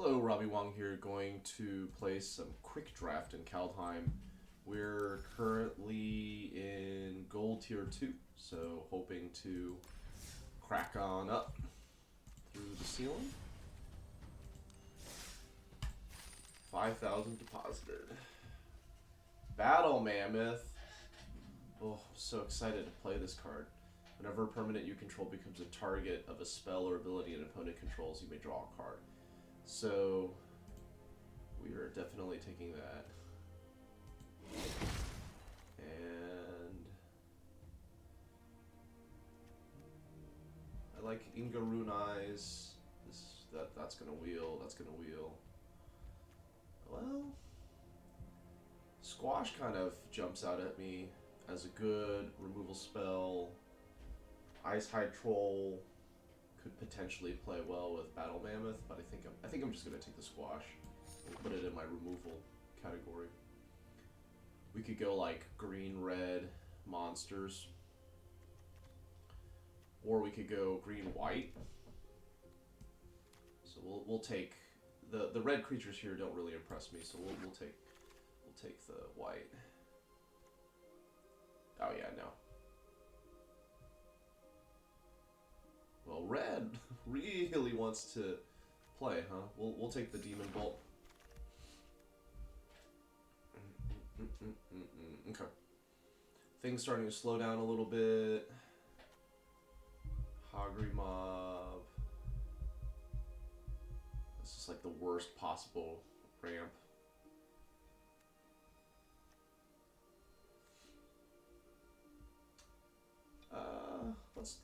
Hello, Robbie Wong here, going to play some quick draft in Kaldheim. We're currently in gold tier 2, so hoping to crack on up through the ceiling. 5,000 deposited. Battle Mammoth. Oh, I'm so excited to play this card. Whenever a permanent you control becomes a target of a spell or ability an opponent controls, you may draw a card. So, we are definitely taking that. And I like Inga Rune Eyes. That's gonna wheel, that's gonna wheel. Well, Squash kind of jumps out at me as a good removal spell. Ice Hide Troll could potentially play well with Battle Mammoth, but I think I'm just gonna take the Squash and put it in my removal category. We could go like green-red monsters, or we could go green-white. So we'll take the red creatures here don't really impress me, so we'll take the white. Oh yeah, no. Well, red really wants to play, huh? We'll take the Demon Bolt. Okay. Things starting to slow down a little bit. Hoggery Mob. This is like the worst possible ramp.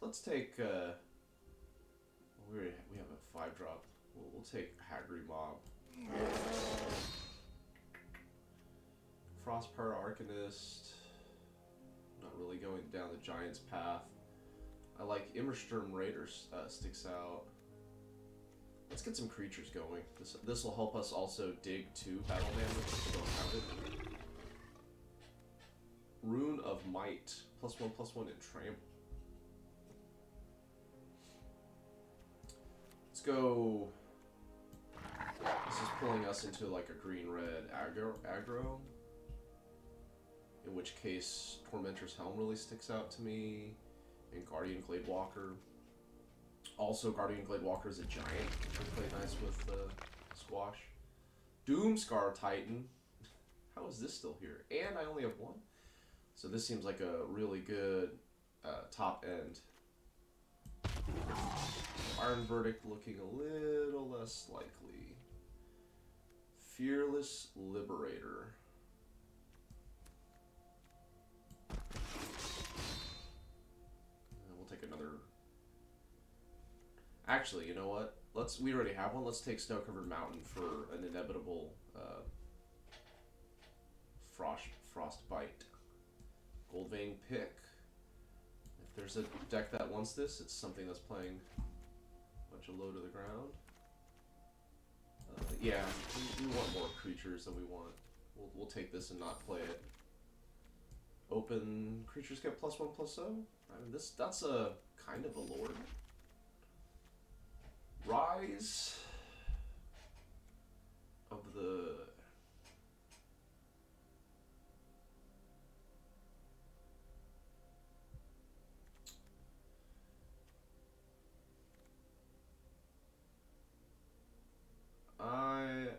Let's take we have a 5-drop. We'll take Hagrid Mob. Frostpar Arcanist. Not really going down the Giant's path. I like Immersturm Raiders sticks out. Let's get some creatures going. This will help us also dig to Battle Mammoth if we don't have it. Rune of Might. +1/+1 in Trample. Let's go. This is pulling us into like a green-red aggro. In which case, Tormentor's Helm really sticks out to me. And Guardian Gladewalker. Also, Guardian Gladewalker is a giant, which would play nice with Squash. Doomscar Titan. How is this still here? And I only have one. So this seems like a really good top end. Iron Verdict looking a little less likely. Fearless Liberator. And we'll take another. Actually, you know what? We already have one. Let's take Snow-Covered Mountain for an inevitable Frostbite. Goldvein Pick. If there's a deck that wants this, it's something that's playing a bunch of low to the ground. Yeah, we want more creatures than we want. We'll take this and not play it. Open creatures get +1/+0. I mean, that's a kind of a lord. Rise of the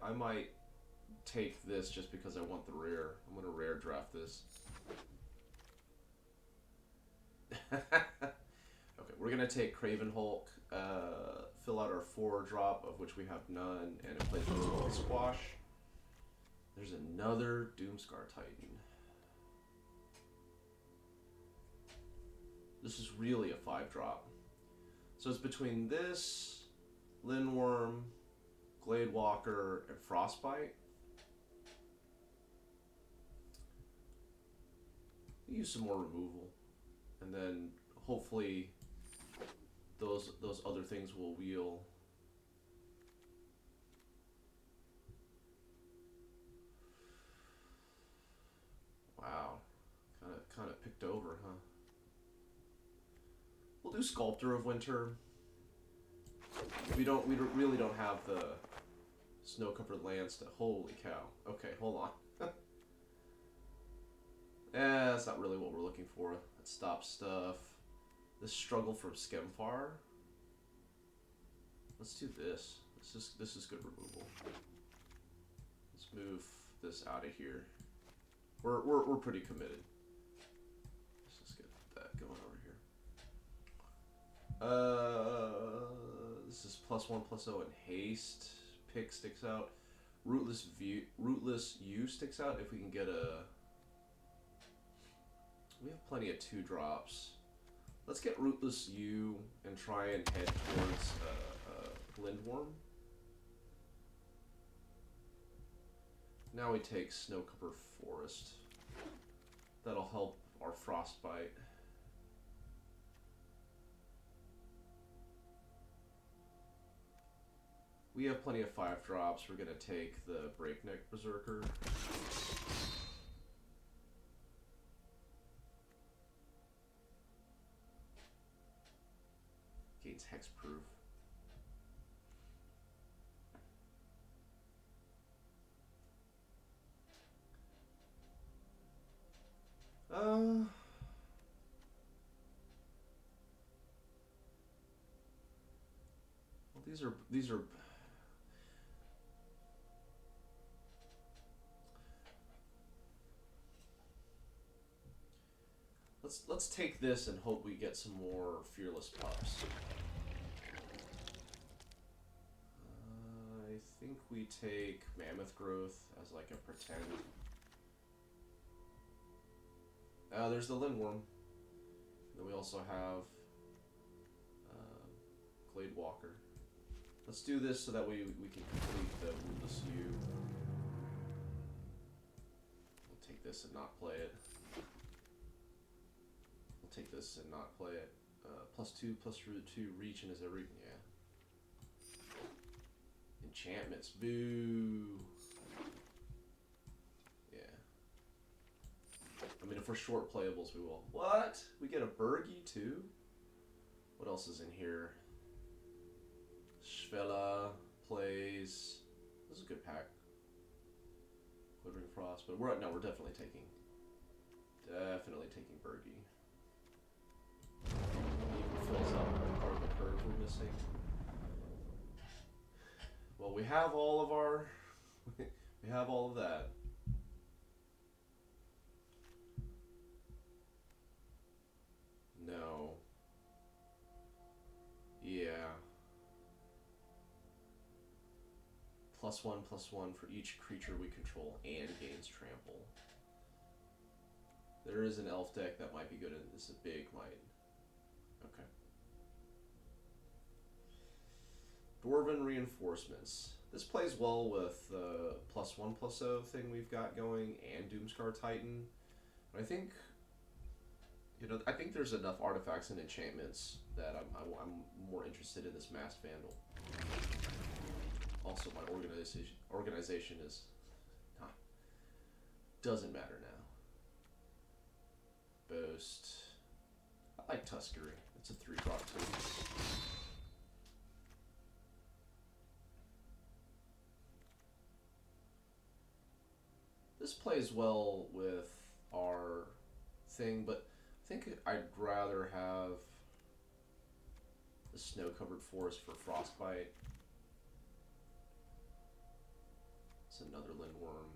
I might take this just because I want the rare. I'm gonna rare draft this. Okay, we're gonna take Craven Hulk, fill out our 4-drop, of which we have none, and it plays with Squash. There's another Doomscar Titan. This is really a 5-drop. So it's between this, Lindworm, Gladewalker, and Frostbite. Use some more removal, and then hopefully those other things will wheel. Wow, kind of picked over, huh? We'll do Sculptor of Winter. We really don't have the Snow-covered lands to... Holy cow. Okay, hold on. That's not really what we're looking for. That stops stuff. This struggle from Skemfar. Let's do this. This is good removal. Let's move this out of here. We're pretty committed. Let's just get that going over here. This is +1/+0 and haste. Pick sticks out. Rootless U sticks out if we can get a... We have plenty of 2-drops. Let's get Rootless U and try and head towards Lindworm. Now we take Snow-covered Forest. That'll help our Frostbite. We have plenty of 5-drops. We're gonna take the Breakneck Berserker. Gains hexproof. Well, these are. Let's take this and hope we get some more Fearless Pups. I think we take Mammoth Growth as like a pretend. There's the Lindworm. Then we also have Glade Walker. Let's do this so that we can complete the Rootless U. We'll take this and not play it. We'll take this and not play it. +2/+2 reach and is every... Yeah. Enchantments. Boo. Yeah. I mean, if we're short playables, we will. What? We get a Bergie too? What else is in here? Svella plays. This is a good pack. Quivering Frost, but we're definitely taking Bergie. Even fills up part of the curve we're missing. Well, we have all of our. We have all of that. No. Yeah. +1/+1 for each creature we control and gains trample. There is an elf deck that might be good, and this is a big might. Okay. Dwarven Reinforcements. This plays well with the +1/+0 thing we've got going and Doomscar Titan. But I think, I think there's enough artifacts and enchantments that I'm more interested in this Mass Vandal. Also, my organization is doesn't matter now. Boast. I like Tuskery. It's a 3-drop too. This plays well with our thing, but I think I'd rather have the Snow-covered Forest for Frostbite. It's another Lindworm.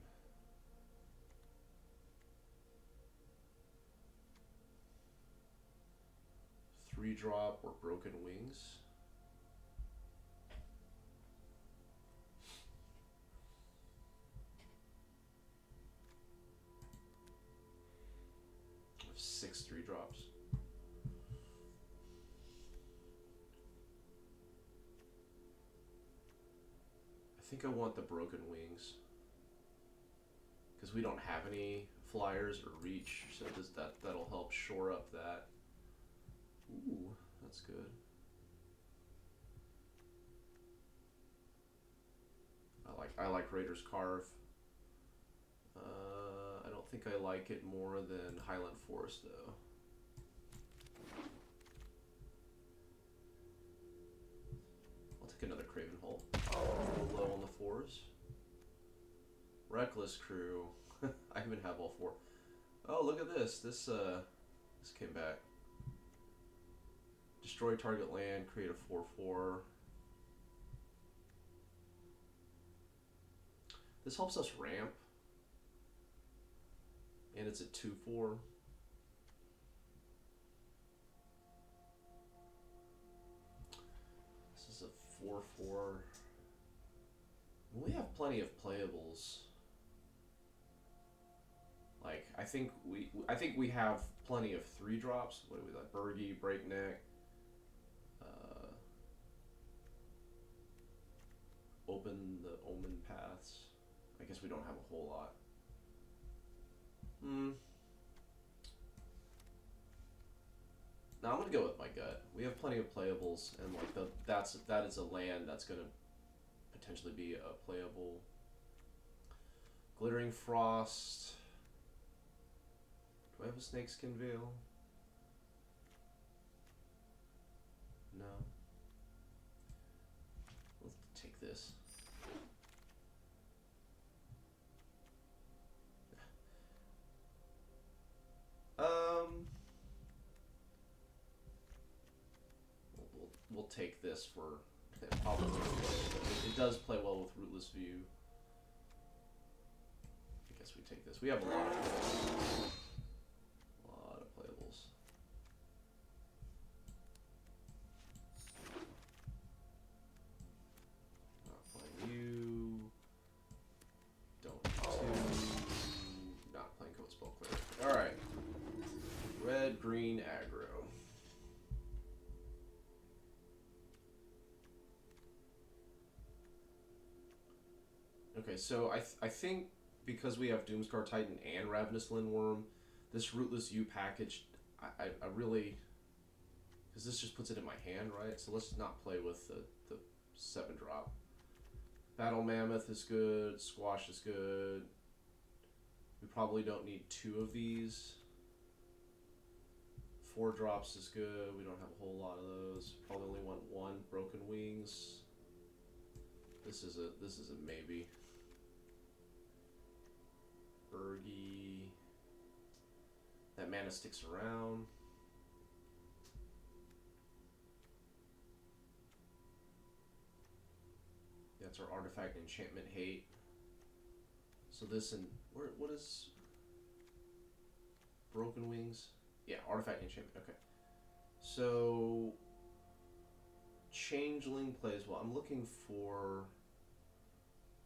Three-drop or Broken Wings. I have 6 3-drops. I think I want the Broken Wings because we don't have any flyers or reach, so that'll help shore up that. Ooh, that's good. I like Raider's Carve. I don't think I like it more than Highland Forest though. I'll take another Craven Hole. A little low on the 4s. Reckless Crew. I even have all 4. Oh, look at this. This came back. Destroy target land, create a 4/4. This helps us ramp. And it's a 2/4. This is a 4/4. We have plenty of playables. Like I think we have plenty of 3-drops. What do we like? Bergie, Breakneck, open the Omen Paths. I guess we don't have a whole lot. Now I'm gonna go with my gut. We have plenty of playables, and like that is a land that's gonna potentially be a playable. Glittering Frost. Do I have a Snakeskin Veil? No. Let's take this. We'll take this for probably. It does play well with Rootless View. I guess we take this. We have a lot of playables. Not playing you. Don't need to. Not playing Code Spell Cleric. Alright. Red, green, aggro. Okay, so I think because we have Doomscar Titan and Ravenous Lindworm, this Rootless U package, I really... Because this just puts it in my hand, right? So let's not play with the 7-drop. Battle Mammoth is good, Squash is good. We probably don't need 2 of these. 4 drops is good, we don't have a whole lot of those. Probably only want 1 Broken Wings. This is a maybe. Bergie. That mana sticks around. That's our Artifact Enchantment Hate. So this and what is Broken Wings? Yeah, Artifact Enchantment. Okay. So Changeling plays well. I'm looking for.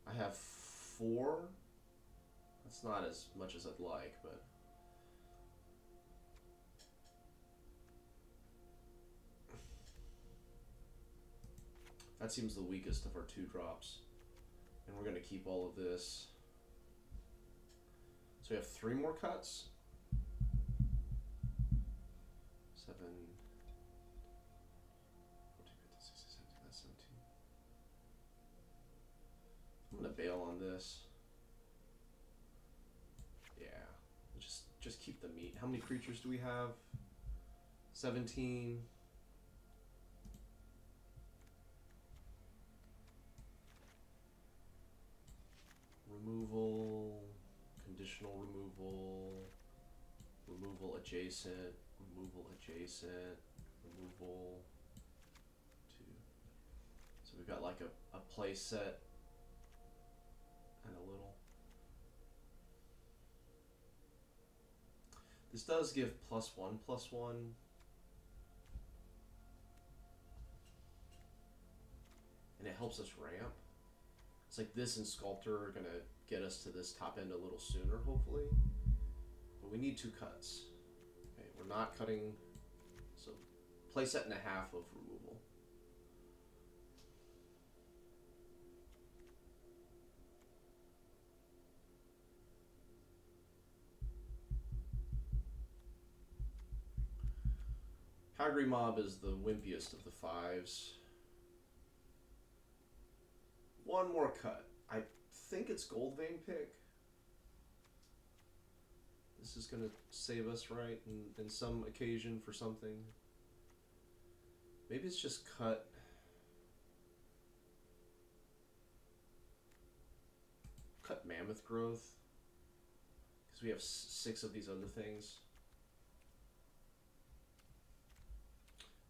I have 4. That's not as much as I'd like, but. That seems the weakest of our 2-drops. And we're going to keep all of this. So we have 3 more cuts. 7. 14, 15, 16, 17. That's 17. I'm going to bail on this. Yeah. Just keep the meat. How many creatures do we have? 17. Removal, conditional removal, removal adjacent, removal adjacent, removal 2. So we've got like a play set and a little. This does give +1/+1. And it helps us ramp. It's like this and Sculptor are going to get us to this top end a little sooner, hopefully. But we need 2 cuts. Okay, we're not cutting. So, play set and a half of removal. Hagri Mob is the wimpiest of the 5s. 1 more cut. I think it's Goldvein Pick. This is going to save us, right? In some occasion for something. Maybe it's just cut. cut mammoth growth because we have 6 of these other things.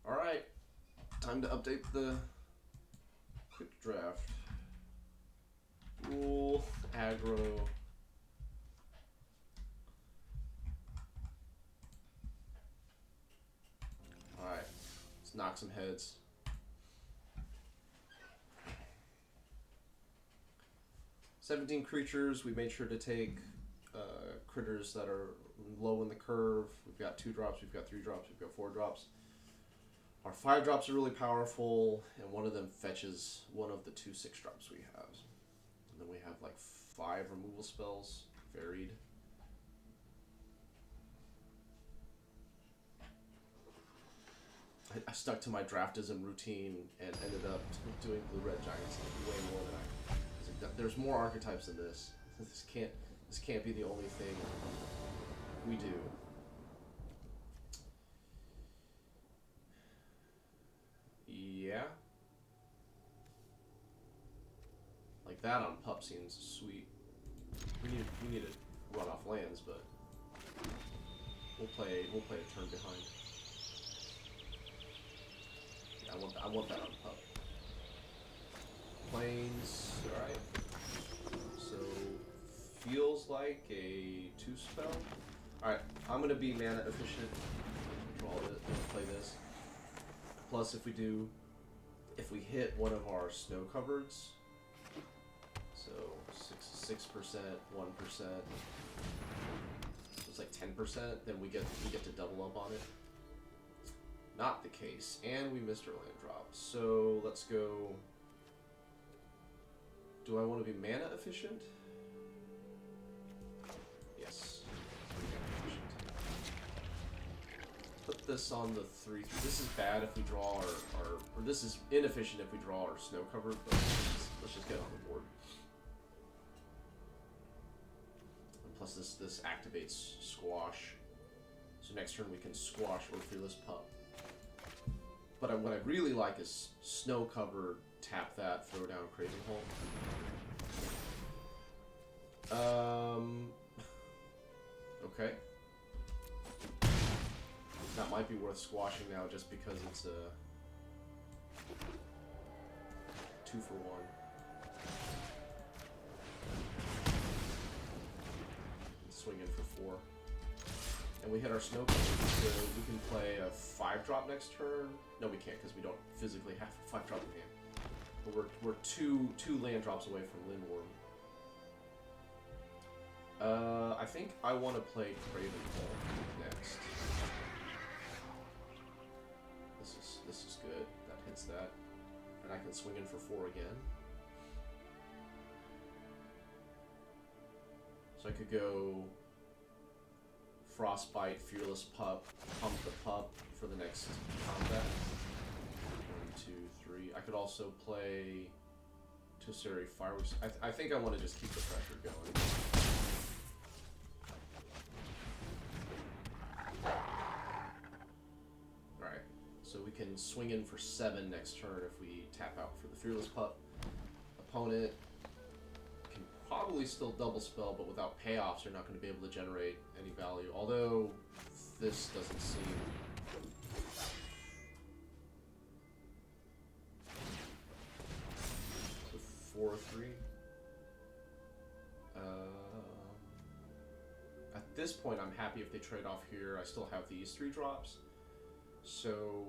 All right, time to update the quick draft. Gruul, Aggro. All right, let's knock some heads. 17 creatures. We made sure to take critters that are low in the curve. We've got 2 drops, we've got 3 drops, we've got 4 drops. Our 5 drops are really powerful, and one of them fetches one of the 2 6 drops we have. And then we have like 5 removal spells, varied. I stuck to my draftism routine and ended up doing blue-red giants way more than I. There's more archetypes than this. This can't be the only thing we do. Yeah. Like that on pup seems sweet. We need to run off lands, but we'll play a turn behind. Yeah, I want that on pup. Plains, alright. So feels like a 2 spell. Alright, I'm gonna be mana efficient. Draw it, play this. Plus if we hit one of our snow covereds, so 6%, 1%, so it's like 10%, then we get to double up on it. Not the case, and we missed our land drop. So let's go. Do I want to be mana efficient? Yes. Put this on the 3. This is bad if we draw or this is inefficient if we draw our snow cover, but let's just get on the board. And plus this activates squash. So next turn we can squash or fearless pup. But what I really like is snow cover, tap that, throw down Craving Hold. Okay. That might be worth squashing now just because it's a 2 for 1. Swing in for 4. And we hit our snow cover, so we can play a 5-drop next turn. No, we can't because we don't physically have a 5-drop in hand. But we're two land drops away from Lindworm. I think I want to play Craven Hold next. This is good. That hits that, and I can swing in for 4 again. So I could go Frostbite, Fearless Pup, Pump the Pup for the next combat. 1, 2, 3. I could also play Tosseri Fireworks. I think I want to just keep the pressure going. Alright, so we can swing in for 7 next turn if we tap out for the Fearless Pup. Opponent can probably still double spell, but without payoffs, you're not going to be able to generate any value. Although this doesn't seem. So 4/3. At this point, I'm happy if they trade off here. I still have these 3 drops, so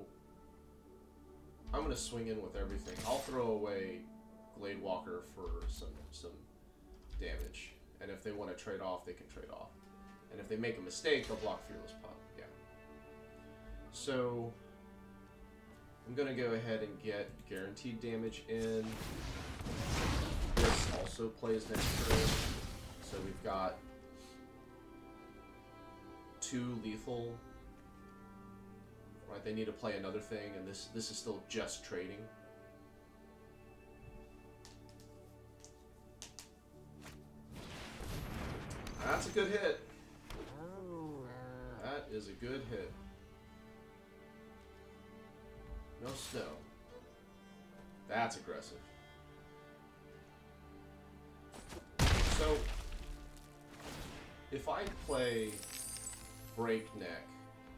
I'm going to swing in with everything. I'll throw away Glade Walker for some damage, and if they want to trade off, they can trade off. And if they make a mistake, they'll block Fearless Pup. Yeah. So I'm going to go ahead and get guaranteed damage in. This also plays next turn, so we've got 2 lethal. Right, they need to play another thing, and this is still just trading. That's a good hit. That is a good hit. No snow. That's aggressive. So So, if I play Breakneck,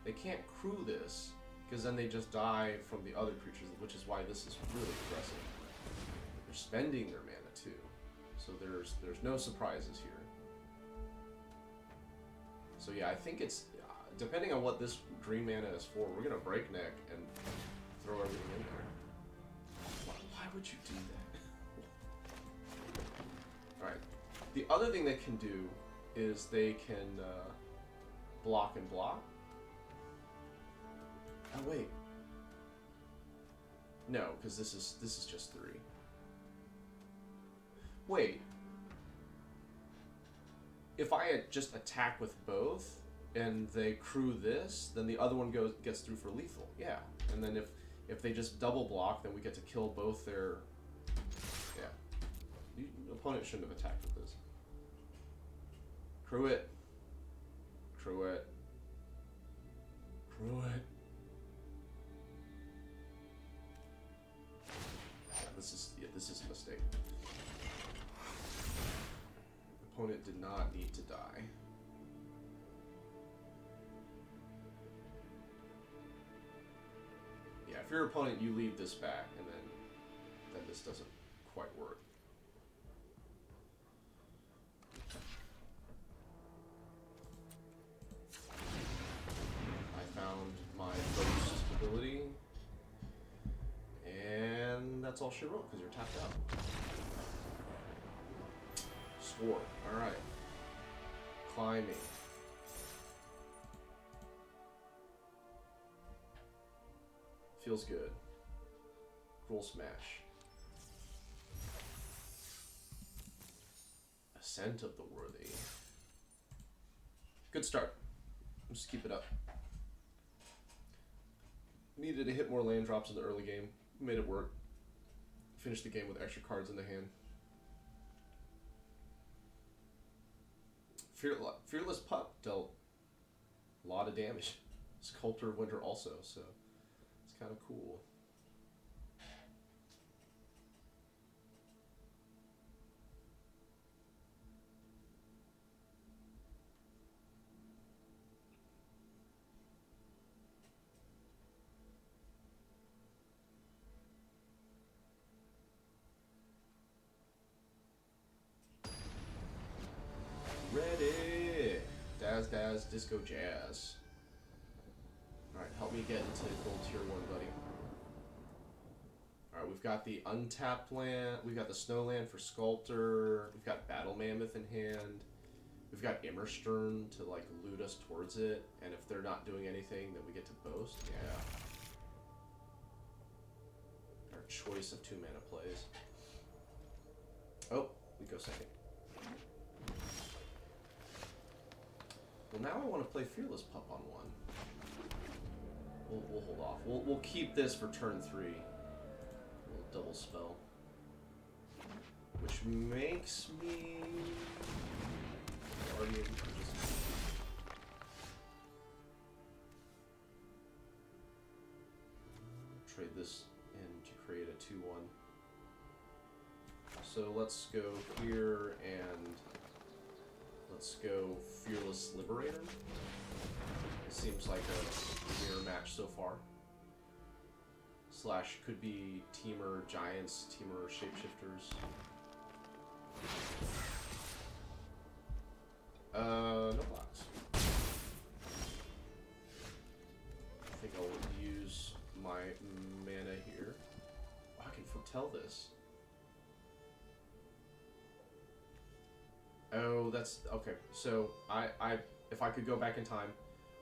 they can't crew this, because then they just die from the other creatures, which is why this is really aggressive. They're spending their mana too, so there's no surprises here. So yeah, I think it's, depending on what this green mana is for, we're gonna Breakneck and throw everything in there. Why would you do that? Alright, the other thing they can do is they can block and block. Oh wait. No, because this is just 3. Wait. If I just attack with both and they crew this, then the other one gets through for lethal. Yeah. And then if they just double block, then we get to kill both their. Yeah. The opponent shouldn't have attacked with this. Crew it. Crew it. Crew it. This is a mistake. The opponent did not need to die. Yeah, if you're your opponent, you leave this back, and then this doesn't quite work. I found my boost ability. And that's all she wrote, because you're tapped out. Sword. Alright. Climbing. Feels good. Gruul Smash. Ascent of the Worthy. Good start. Just keep it up. Needed to hit more land drops in the early game. Made it work. Finished the game with extra cards in the hand. Fearless Pup dealt a lot of damage. Sculptor of Winter also, so it's kind of cool. Ready! Daz, Disco Jazz. Alright, help me get into gold tier 1, buddy. Alright, we've got the untapped land, we've got the Snowland for Sculptor, we've got Battle Mammoth in hand, we've got Immerstern to like loot us towards it, and if they're not doing anything, then we get to boast. Yeah. Our choice of 2 mana plays. Oh, we go second. Well, now I want to play Fearless Pup on 1. We'll hold off. We'll keep this for turn 3. We'll double spell. Which makes me... Guardian. Trade this in to create a 2/1. So let's go here and... Let's go Fearless Liberator. It seems like a mirror match so far. Slash could be Teamer Giants, Teamer Shapeshifters. No blocks. I think I'll use my mana here. Oh, I can foretell this. Oh, that's okay. So if I could go back in time,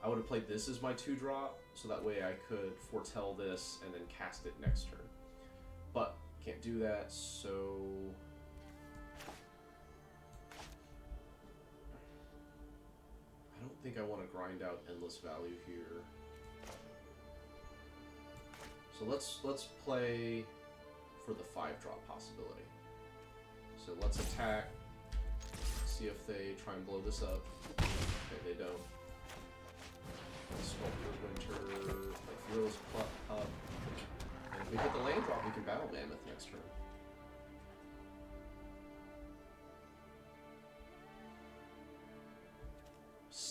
I would have played this as my 2-drop, so that way I could foretell this and then cast it next turn. But can't do that, so I don't think I want to grind out endless value here. So let's play for the 5-drop possibility. So let's attack. See if they try and blow this up. Okay, they don't. Sculptor Winter, like Fearless Pup. And if we hit the land drop, we can Battle Mammoth next turn.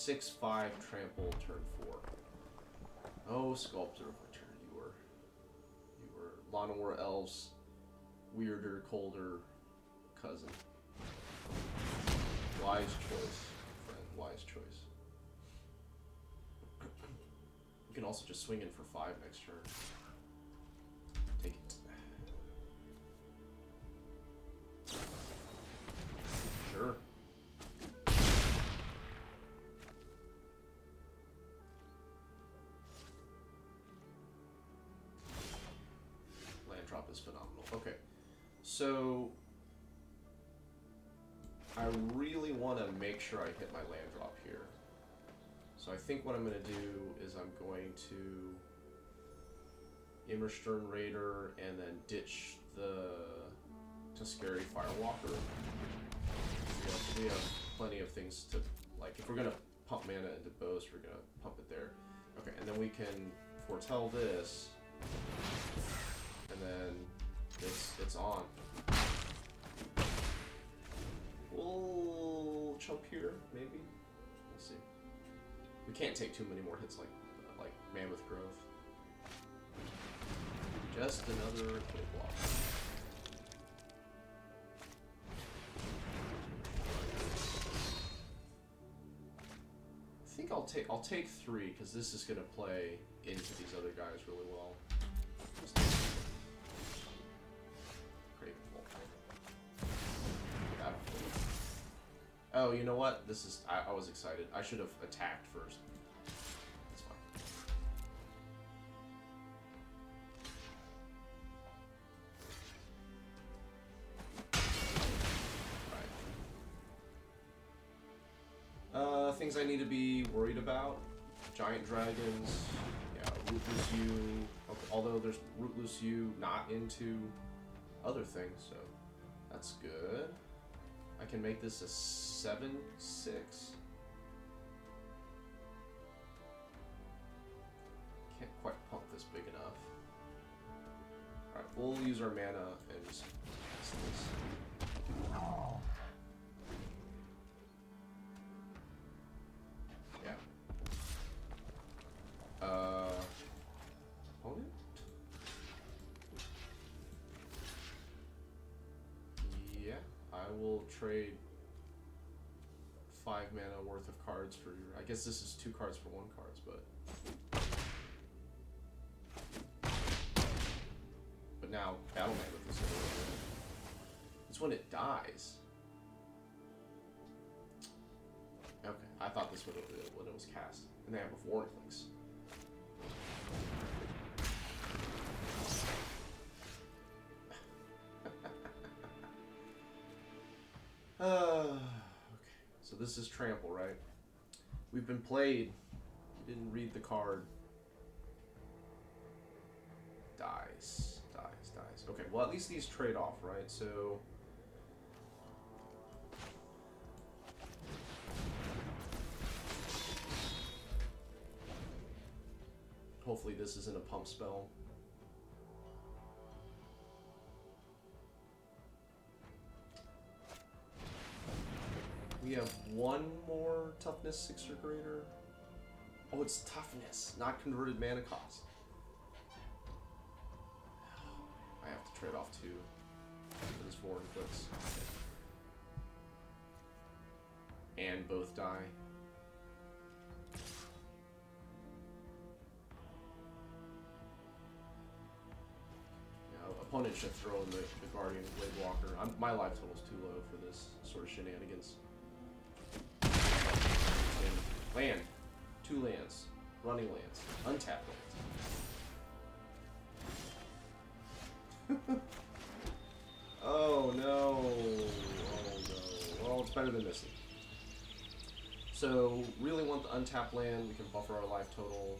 6/5 trample turn 4. Oh, Sculptor of Return, you were Llanowar Elves' weirder, colder cousin. Wise choice, friend. Wise choice. You can also just swing in for 5 next turn. Take it. Sure. Land drop is phenomenal. Okay. So I really want to make sure I hit my land drop here. So I think what I'm going to do is I'm going to Immerstern Raider and then ditch the Tuskeri Firewalker. We have plenty of things to, like, if we're going to pump mana into Boast, we're going to pump it there. Okay, and then we can foretell this, and then it's on. We'll chump here, maybe. We'll see. We can't take too many more hits like Mammoth Growth. Just another Twig Block. I think I'll take 3 because this is gonna play into these other guys really well. Oh, you know what? This is... I was excited. I should have attacked first. That's fine. Alright. Things I need to be worried about. Giant dragons. Yeah, Rootless U. Okay, although there's Rootless U not into other things, so that's good. I can make this a 7/6. Can't quite pump this big enough. Alright, we'll use our mana and just cast this. Yeah. Opponent? Yeah. I will trade 5 mana worth of cards for your... I guess this is 2 cards for 1 cards, but... But now, Battle Mammoth is going to... It's when it dies. Okay, I thought this would have been when it was cast. And they have a Warning Links. Okay, so this is Trample, right? We've been played. We didn't read the card. Dies. Okay, well at least these trade off, right? So... Hopefully this isn't a pump spell. We have 1 more toughness 6 or greater. Oh, it's toughness, not converted mana cost. I have to trade off 2 for this 4 clicks. And both die. Now, opponent should throw in the Guardian Blade Walker. My life total's too low for this sort of shenanigans. Land. 2 lands. Running lands. Untapped lands. Oh no. Oh no. Well, it's better than missing. So, really want the untapped land. We can buffer our life total.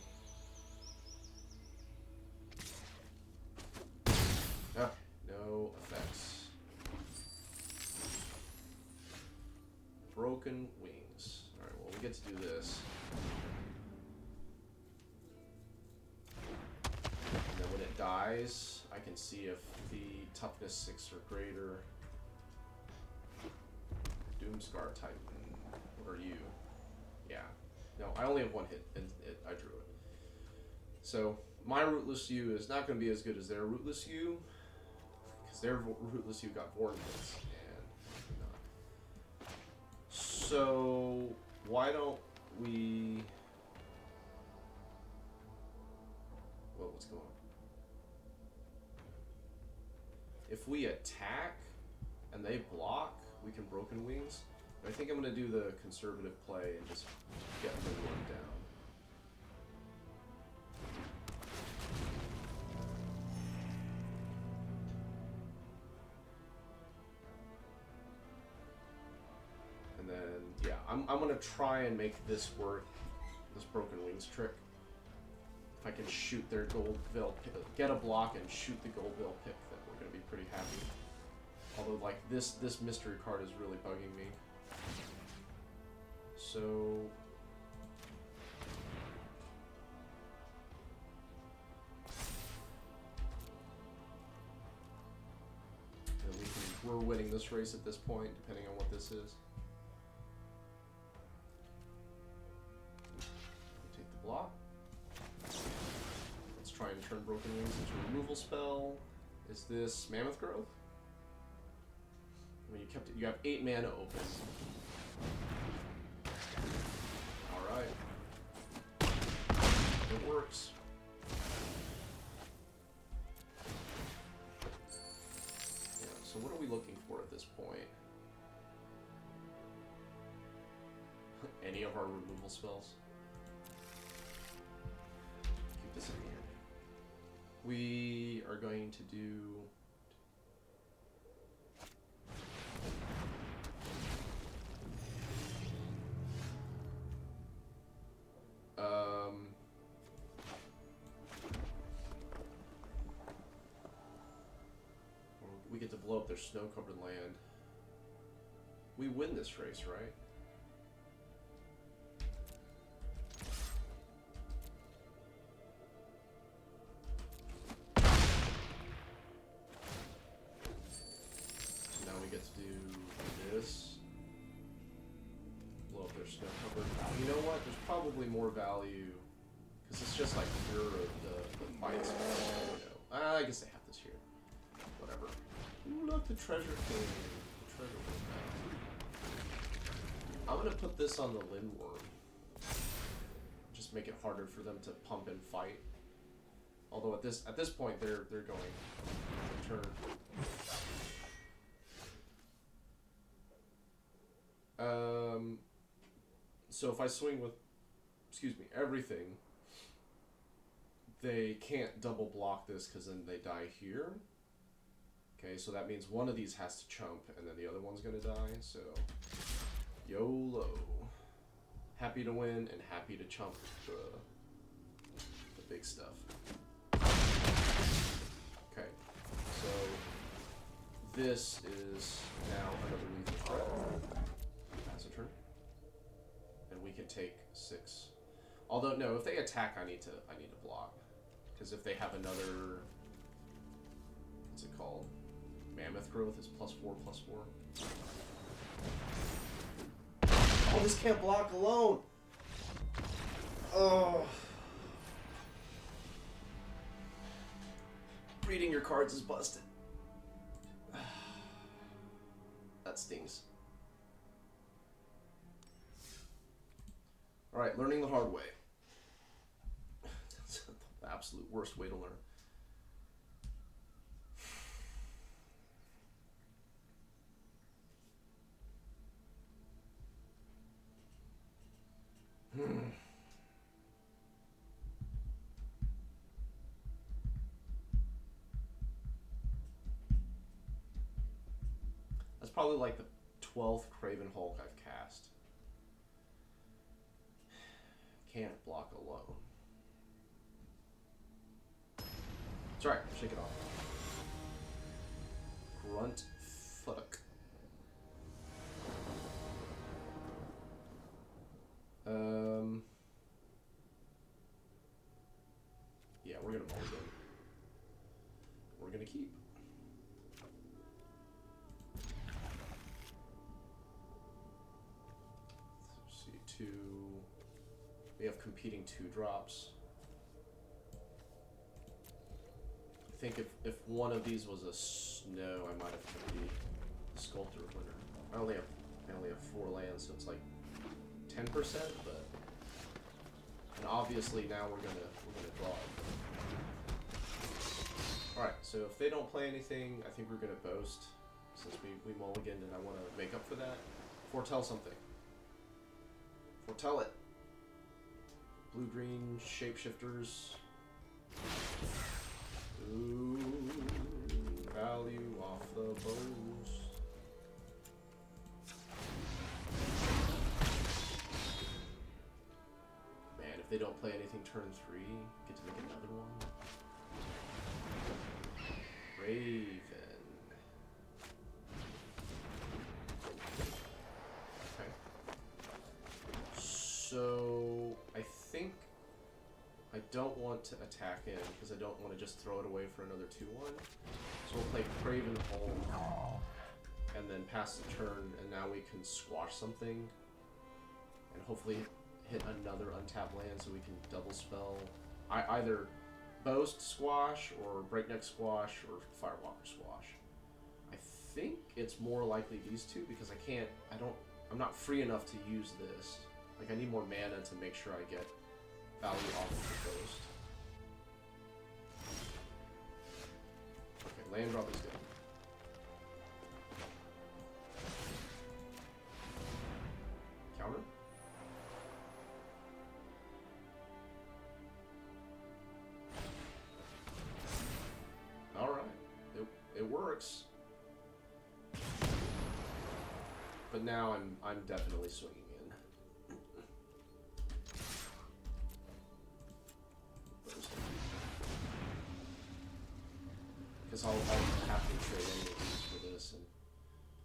Ah, no effects. Broken Wings. Alright, well, we get to do this. And then when it dies, I can see if the toughness 6 or greater. Doomscar Titan. What are you? Yeah. No, I only have one hit, and I drew it. So my Rootless U is not going to be as good as their Rootless U, because their Rootless U got Vorn hits, and not. So why don't we... Whoa, what's going on? If we attack and they block, we can Broken Wings. But I think I'm going to do the conservative play and just get the one down. And then, yeah, I'm going to try and make this work, this Broken Wings trick. If I can shoot their Gold Veil, get a block and shoot the Gold Veil pick, then we're going to be pretty happy. Although, like, this mystery card is really bugging me. So... we're winning this race at this point, depending on what this is. Take the block. Let's try and turn Broken Wings into a removal spell. Is this Mammoth Growth? I mean, you have 8 mana open. Alright. It works. Yeah, so what are we looking for at this point? Any of our removal spells? Keep this in here. We are going to do... we get to blow up their snow-covered land. We win this race, right? So now we get to do this. Blow up their snow-covered. You know what? There's probably more value, because it's just like pure of the fight spell. You know. I guess they have this here. Whatever. Ooh, look, the treasure king. The treasure king. I'm gonna put this on the Lindworm. Just make it harder for them to pump and fight. Although at this point they're going turn. So if I swing with, everything, they can't double block this because then they die here. Okay, so that means one of these has to chump and then the other one's gonna die, so YOLO. Happy to win and happy to chump the big stuff. Okay, so this is now another lethal threat. Pass a turn. And we can take 6. Although no, if they attack I need to block. Because if they have another, what's it called? Mammoth Growth is +4/+4. Oh, this can't block alone! Oh. Reading your cards is busted. That stings. Alright, learning the hard way. That's the absolute worst way to learn. That's probably like the 12th Craven Hulk I've cast. Can't block alone. It's alright, shake it off. Grunt fuck. Yeah, we're gonna mulligan. We're gonna keep. Let's see, 2. We have competing 2-drops. I think if one of these was a snow, I might have put the Sculptor winner. I only have 4 lands, so it's like 10%, but and obviously now we're gonna draw it. Alright, so if they don't play anything, I think we're gonna boast. Since we mulliganed and I wanna make up for that. Foretell something. Foretell it. Blue-green shapeshifters. Ooh, value off the bows. Man, if they don't play anything turn 3, get to make another one. Raven. Okay. So I think I don't want to attack in because I don't want to just throw it away for another 2/1. So we'll play Craven Home and then pass the turn, and now we can squash something and hopefully hit another untapped land so we can double spell. Either Boast Squash or Breakneck Squash or Firewalker Squash. I think it's more likely these two because I'm not free enough to use this. Like, I need more mana to make sure I get value off of the Boast. Okay, land drop is good. Counter? Alright, it works. But now I'm definitely swinging in. Because I'll have to trade any of these for this, and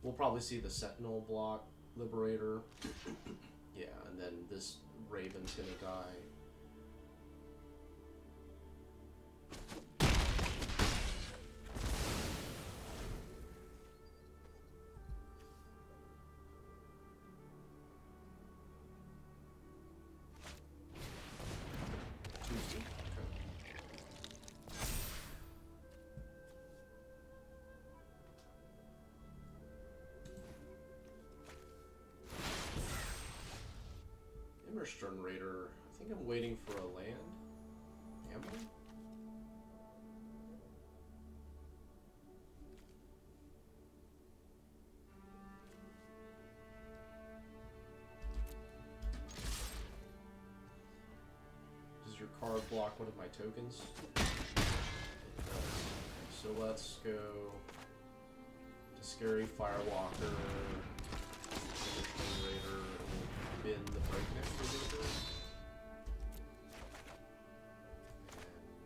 we'll probably see the Sentinel block Liberator. Yeah, and then this Raven's gonna die. Stern Raider. I think I'm waiting for a land. Am I? Does your card block one of my tokens? It does. So let's go to Scary Firewalker, Stern Raider, and bin the Breakneck Raider.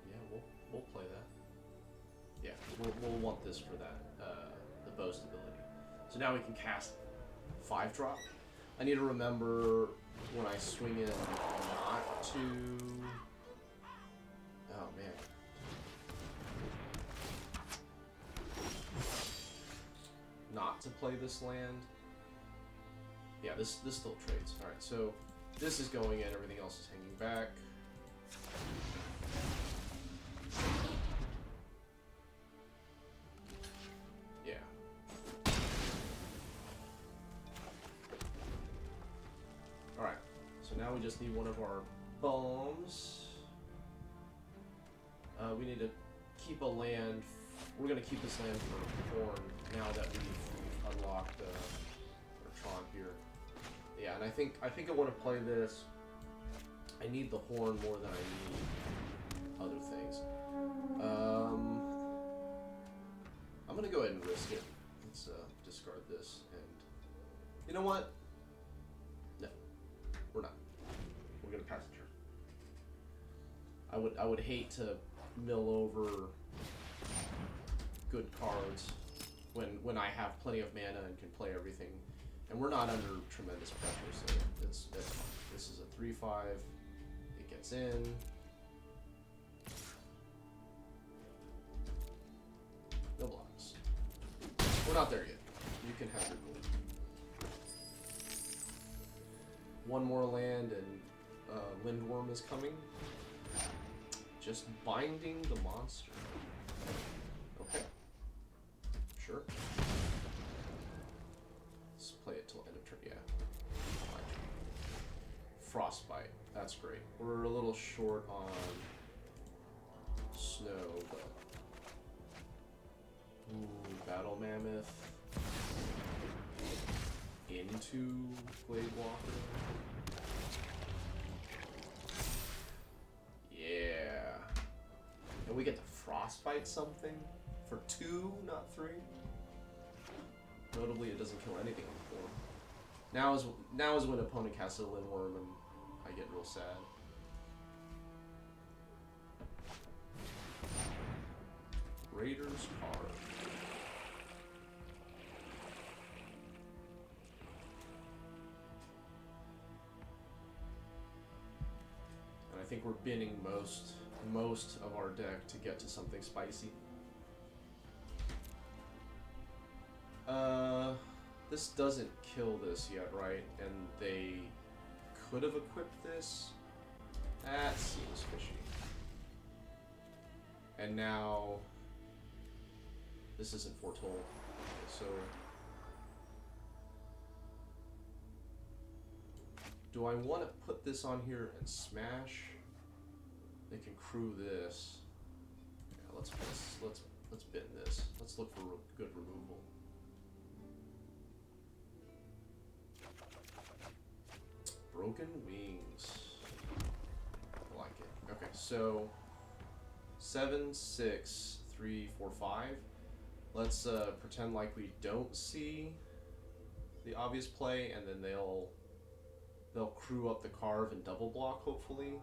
And yeah, we'll play that. Yeah, we'll want this for that, the Boast ability. So now we can cast 5-drop. I need to remember when I swing in not to... Oh, man. Not to play this land. Yeah, this still trades. Alright, so this is going in, everything else is hanging back. Yeah. Alright, so now we just need one of our bombs. We need to keep a land. We're going to keep this land for Horn now that we've unlocked our Tron here. Yeah, and I think I want to play this. I need the Horn more than I need other things. I'm gonna go ahead and risk it. Let's discard this, and you know what? No, we're not. We're gonna pass the turn. I would hate to mill over good cards when I have plenty of mana and can play everything. And we're not under tremendous pressure, so this is a 3/5. It gets in. No blocks. We're not there yet. You can have your gold. One more land, and Lindworm is coming. Just binding the monster. Okay. Sure. Let's play it till end of turn. Yeah. Fine. Frostbite. That's great. We're a little short on snow, but... Ooh, Battle Mammoth. Into Blade Walker. Yeah. And we get to Frostbite something for 2, not 3. Notably, it doesn't kill anything on the board. Now is when opponent casts a Lindworm and I get real sad. Raiders card. And I think we're binning most of our deck to get to something spicy. This doesn't kill this yet, right? And they could have equipped this. That seems fishy. And now this isn't foretold. Okay, so do I want to put this on here and smash? They can crew this. Yeah, let's bin this. Let's look for good removal. Broken Wings. I like it. Okay, so 7, 6, 3, 4, 5. Let's pretend like we don't see the obvious play, and then they'll crew up the carve and double block, hopefully,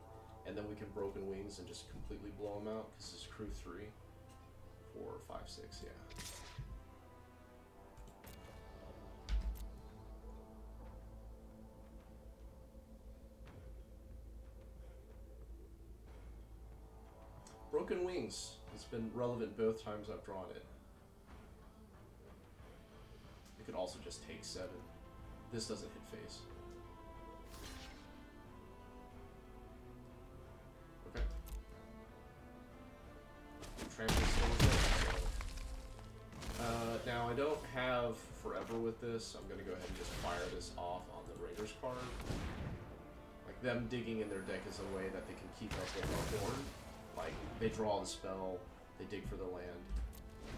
and then we can Broken Wings and just completely blow them out, because it's crew 3, 4, 5, 6, yeah. Broken Wings. It's been relevant both times I've drawn it. It could also just take 7. This doesn't hit face. Okay. Trample still there. So. Now I don't have forever with this. I'm gonna go ahead and just fire this off on the Raiders card. Like them digging in their deck is a way that they can keep up with our board. Like, they draw the spell, they dig for the land,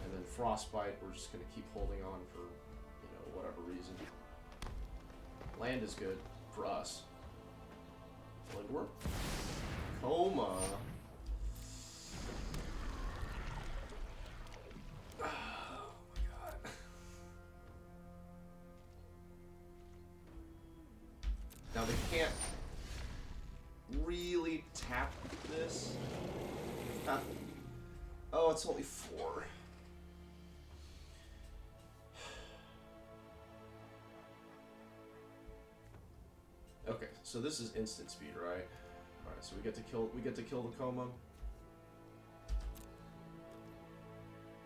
and then Frostbite, we're just going to keep holding on for, you know, whatever reason. Land is good for us. Lindworm. Coma. Oh my god. Now they can't really tap this. Oh, it's only 4. Okay, so this is instant speed, right? All right, so we get to kill the Coma.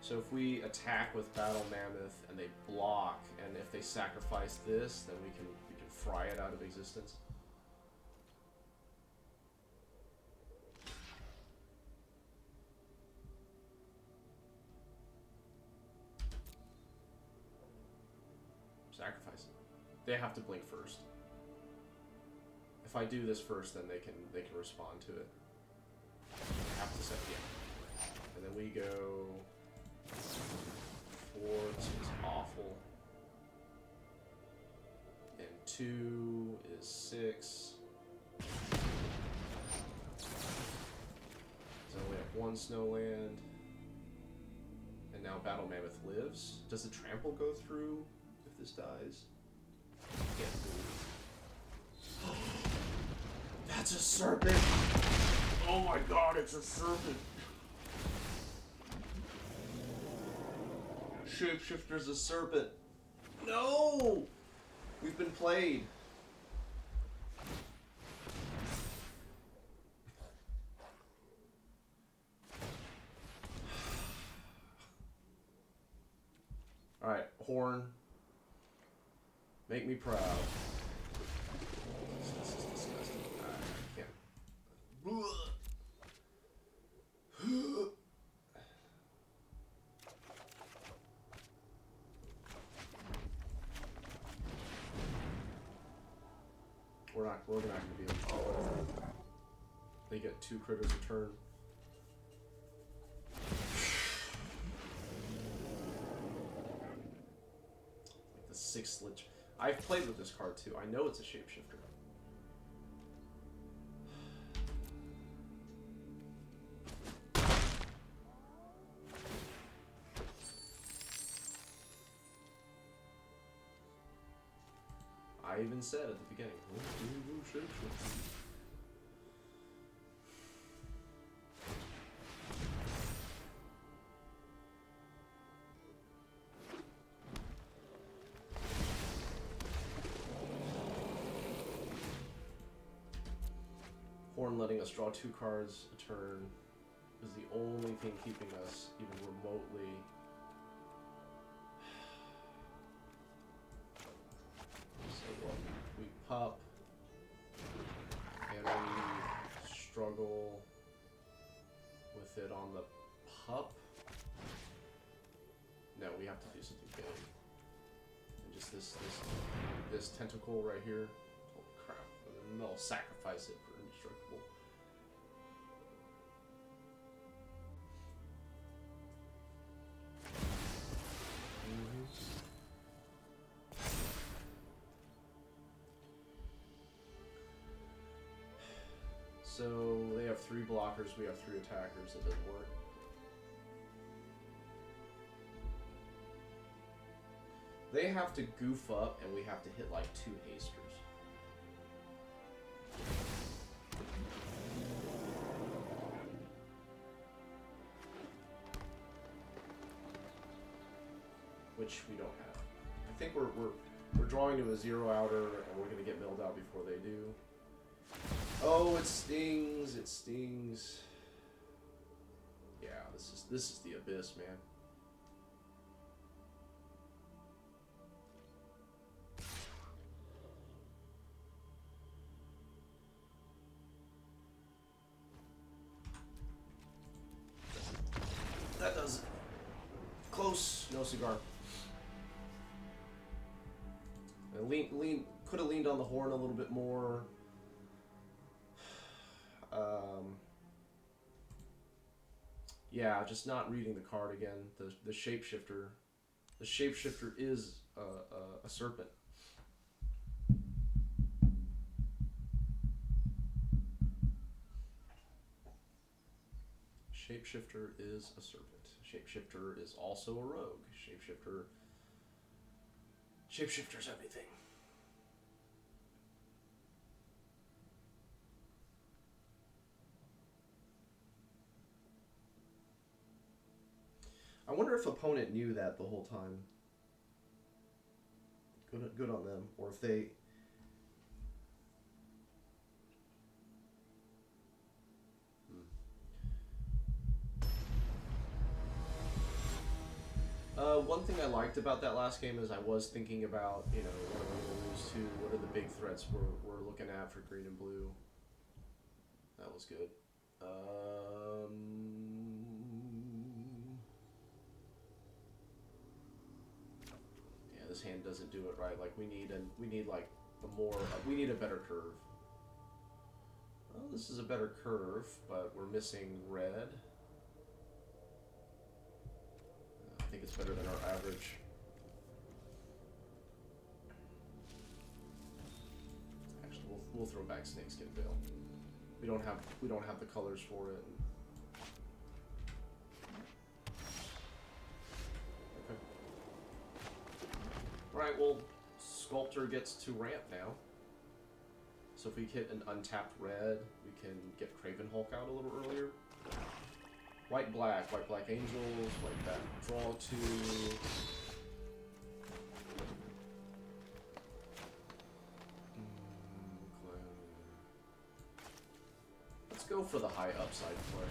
So if we attack with Battle Mammoth and they block, and if they sacrifice this, then we can fry it out of existence. Sacrifice it. They have to blink first. If I do this first, then they can respond to it. They have to set and then we go 4, which is awful. And 2 is 6. So we have 1 snow land. And now Battle Mammoth lives. Does the trample go through? This dies. Can't move. That's a serpent! Oh my god, it's a serpent! Shapeshifter's a serpent. No! We've been played. Alright, Horn. Make me proud. This is disgusting. I can't We're not going to be able to kill it. They get 2 critters a turn. Like the 6th Lich. I've played with this card too. I know it's a shapeshifter. I even said at the beginning, Horn letting us draw 2 cards a turn is the only thing keeping us even remotely. We pop, and we struggle with it on the pup. No, we have to do something big. And just this tentacle right here. Holy crap! And then they'll sacrifice it for indestructible. So they have 3 blockers, we have 3 attackers, it doesn't work. They have to goof up and we have to hit like 2 hasters. Which we don't have. I think we're drawing to a 0 outer and we're gonna get milled out before they do. Oh, it stings! It stings. Yeah, this is the abyss, man. That does it. Close. No cigar. And could have leaned on the horn a little bit more. Yeah, just not reading the card again. The shapeshifter. The shapeshifter is a serpent. Shapeshifter is a serpent. Shapeshifter is also a rogue. Shapeshifter's everything. I wonder if opponent knew that the whole time. Good on them. Or if they... One thing I liked about that last game is I was thinking about, you know, what are we going to lose to? What are the big threats we're looking at for green and blue? That was good. Yeah, this hand doesn't do it right. Like we need a better curve. Well, this is a better curve, but we're missing red. I think it's better than our average. Actually, we'll throw back Snakeskin Veil. We don't have the colors for it. Okay. All right. Well, Sculptor gets to ramp now. So if we hit an untapped red, we can get Craven Hulk out a little earlier. White black angels, white back, draw 2. Let's go for the high upside play.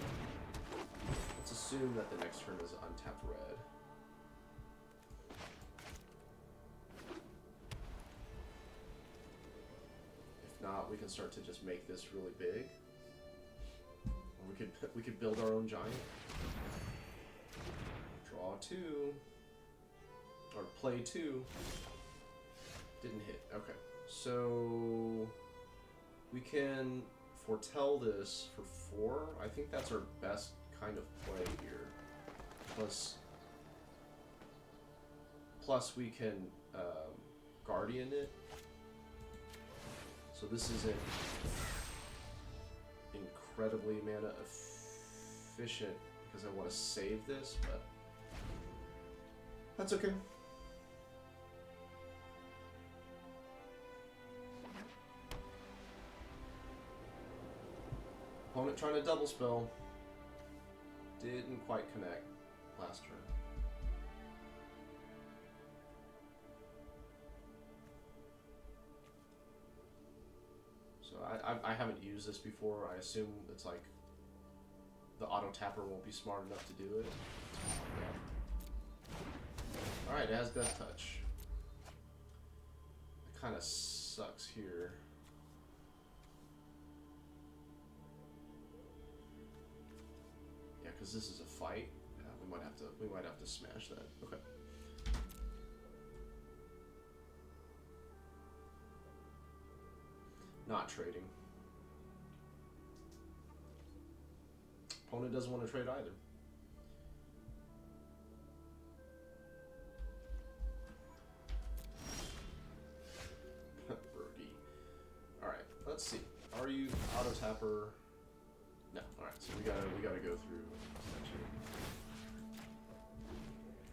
Let's assume that the next turn is untapped red. If not, we can start to just make this really big. We could build our own giant. Draw 2. Or play 2. Didn't hit. Okay. So We can foretell this for 4. I think that's our best kind of play here. Plus we can Guardian it. So this isn't incredibly mana efficient because I want to save this, but that's okay. Opponent trying to double spell. Didn't quite connect last turn. So I haven't used this before. I assume it's like the auto tapper won't be smart enough to do it. Yeah. Alright, it has Death Touch. It kind of sucks here. Yeah, because this is a fight. We might have to smash that. Okay. Not trading. Opponent doesn't want to trade either. Birdie. Alright, let's see. Are you auto tapper? No. Alright, so we gotta go through.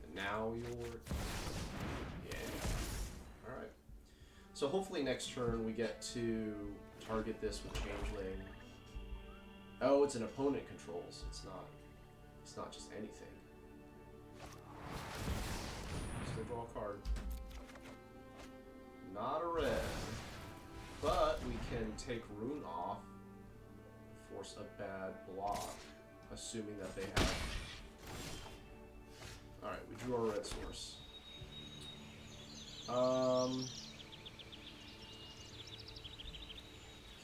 And now you're... Yeah. Alright. So hopefully next turn we get to target this with Changeling. Oh, it's an opponent controls. It's not just anything. Still draw a card. Not a red. But we can take Rune off, force a bad block, assuming that they have... Alright, we drew our red source.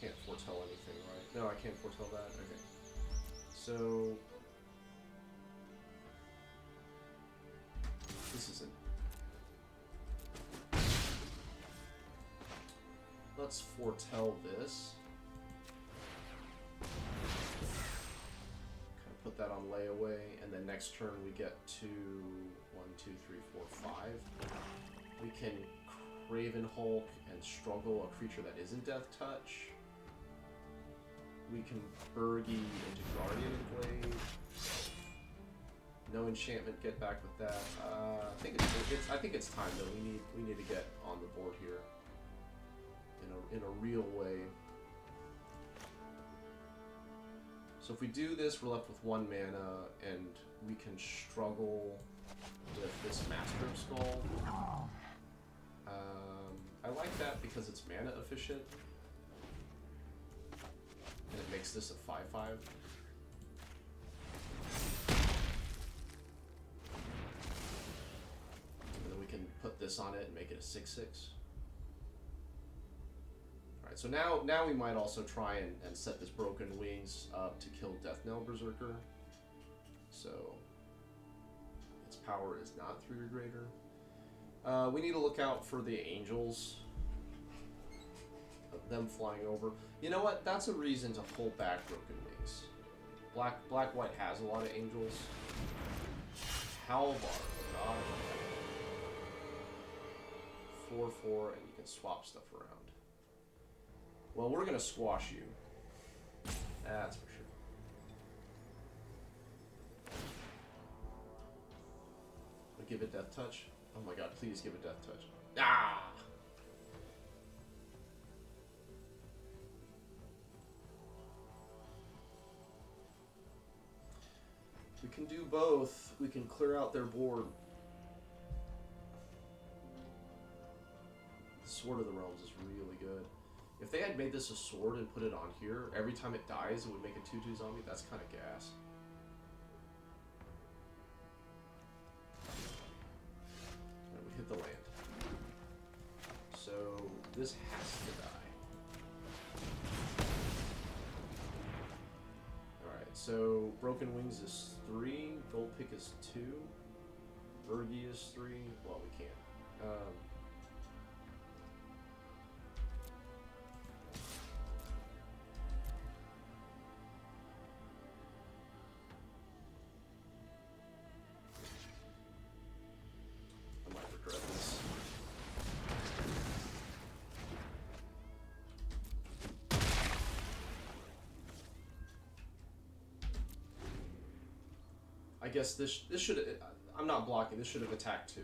Can't foretell anything, right? No, I can't foretell that. Okay. So... This isn't... Let's foretell this. Kind of put that on layaway, and then next turn we get to 1, 2, 3, 4, 5. We can Craven Hulk and struggle a creature that isn't Death Touch. We can Burgie into Guardian of Blade. No enchantment. Get back with that. I think it's time though. We need to get on the board here in a real way. So if we do this, we're left with 1 mana, and we can struggle with this Master of Skull. I like that because it's mana efficient. And it makes this a 5/5. And then we can put this on it and make it a 6/6. Alright, so now we might also try and set this Broken Wings up to kill Death Knell Berserker. So its power is not 3 or greater. We need to look out for the angels. Of them flying over. You know what? That's a reason to hold back Broken Wings. Black-white has a lot of angels. Halvar, not 4/4, and you can swap stuff around. Well, we're gonna squash you. That's for sure. We'll give it Death Touch. Oh my god, please give it Death Touch. Ah! We can do both. We can clear out their board. The Sword of the Realms is really good. If they had made this a sword and put it on here, every time it dies, it would make a 2/2 zombie. That's kind of gas. Right, we hit the land. So this has to die. Alright, so Broken Wings is 3, Gold Pick is 2, Burgie is 3. Well, we can't. guess this should I'm not blocking. This should have attacked 2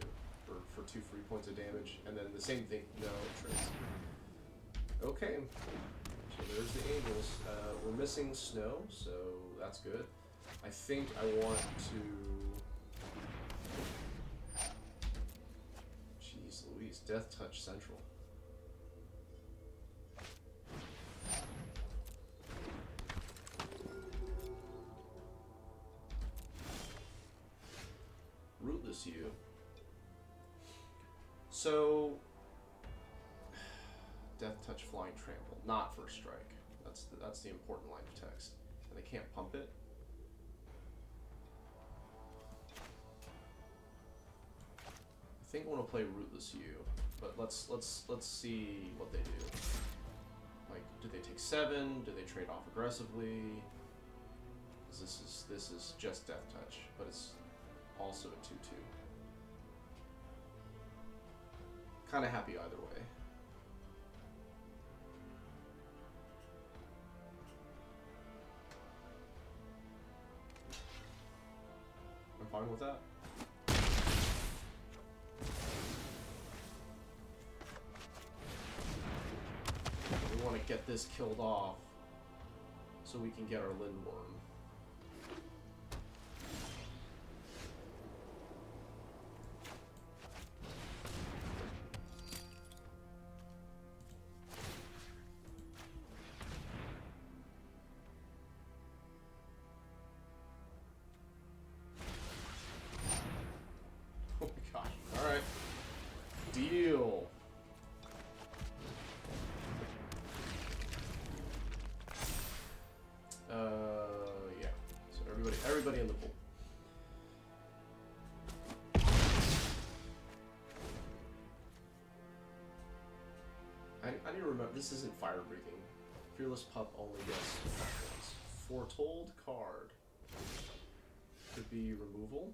for 2 free points of damage, and then the same thing. No, it trades. Okay, so there's the angels. We're missing snow, so that's good. I think I want to. Jeez Louise, Death Touch Central. Rootless you. So, Death Touch Flying Trample, not First Strike. That's the important line of text. And they can't pump it. I think I want to play Rootless you, but let's see what they do. Like, do they take 7? Do they trade off aggressively? This is just Death Touch, but it's also a 2/2. Kind of happy either way. I'm fine with that. We want to get this killed off so we can get our Lindworm. Everybody in the pool. I need to remember, this isn't fire breathing. Fearless Pup only gets once. Foretold card. Could be removal.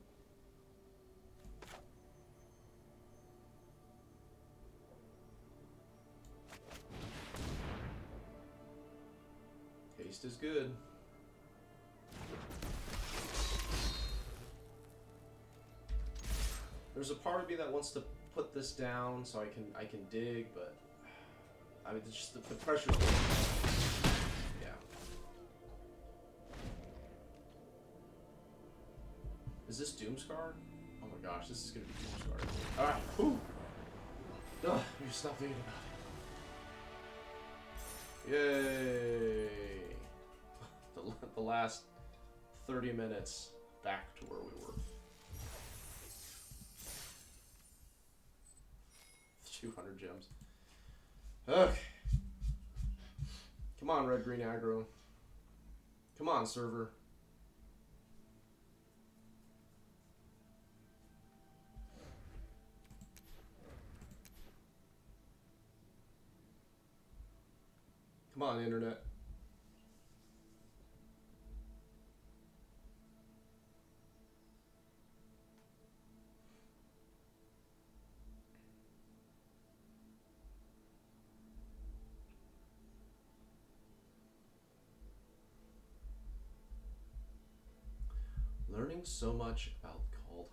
Haste is good. There's a part of me that wants to put this down so I can dig, but I mean, it's just the pressure. Yeah. Is this Doomscar? Oh my gosh, this is gonna be Doomscar. All right. Whew. Ugh, you just stop thinking about it. Yay! The last 30 minutes back to where we were. 200 gems. Okay. Come on, red green aggro. Come on, server. Come on, internet. Learning so much about Kaldheim.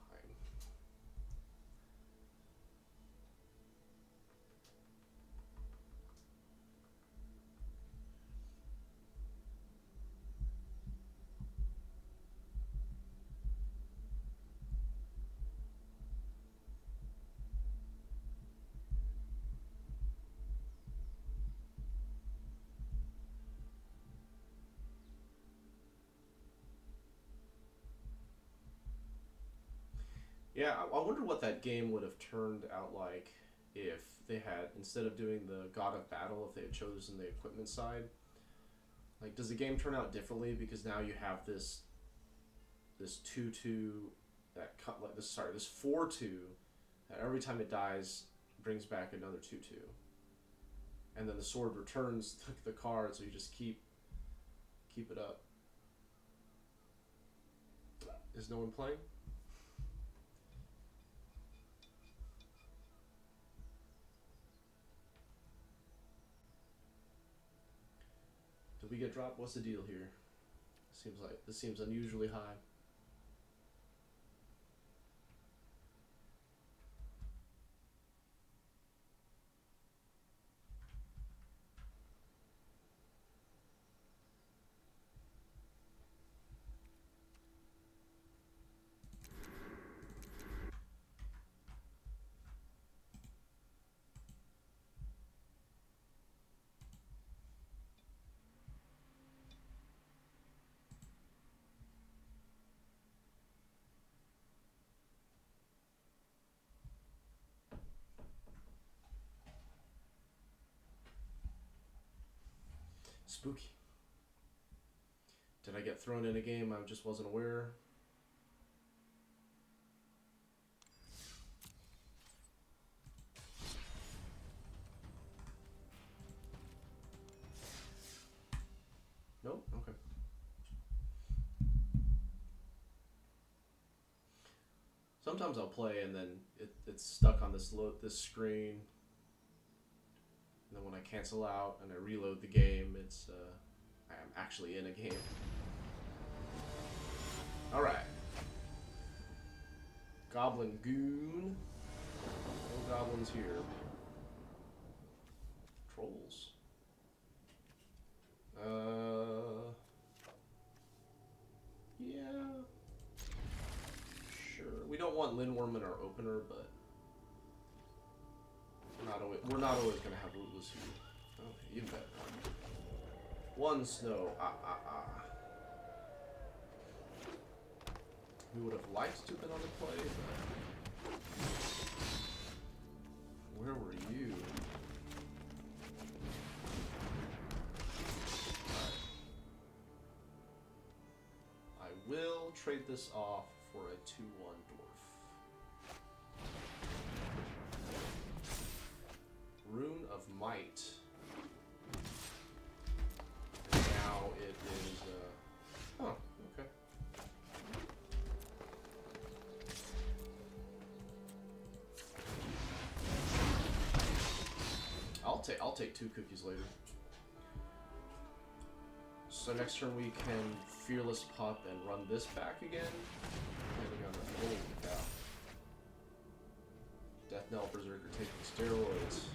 Yeah, I wonder what that game would have turned out like if they had, instead of doing the God of Battle, if they had chosen the equipment side. Like, does the game turn out differently because now you have this 2/2 that cut like this? Sorry, this 4/2 that every time it dies brings back another 2/2, and then the sword returns the card, so you just keep it up. Is no one playing? Did we get dropped? What's the deal here? This seems unusually high. Spooky. Did I get thrown in a game I just wasn't aware? Nope. Okay. Sometimes I'll play and then it's stuck on this screen. And then when I cancel out and I reload the game, it's I am actually in a game. All right. Goblin goon. No goblins here. Trolls. Yeah. Sure. We don't want Lindworm in our opener, but we're not always gonna have Rootless Hue. Oh, even better. One snow. We would have liked to have been on the play, but where were you? Right. I will trade this off for a 2/1 dwarf. Rune of Might. And now it is, oh, okay. I'll take 2 cookies later. So next turn we can Fearless Pup and run this back again. Depending on the, holy cow. Death Knell Berserker taking steroids.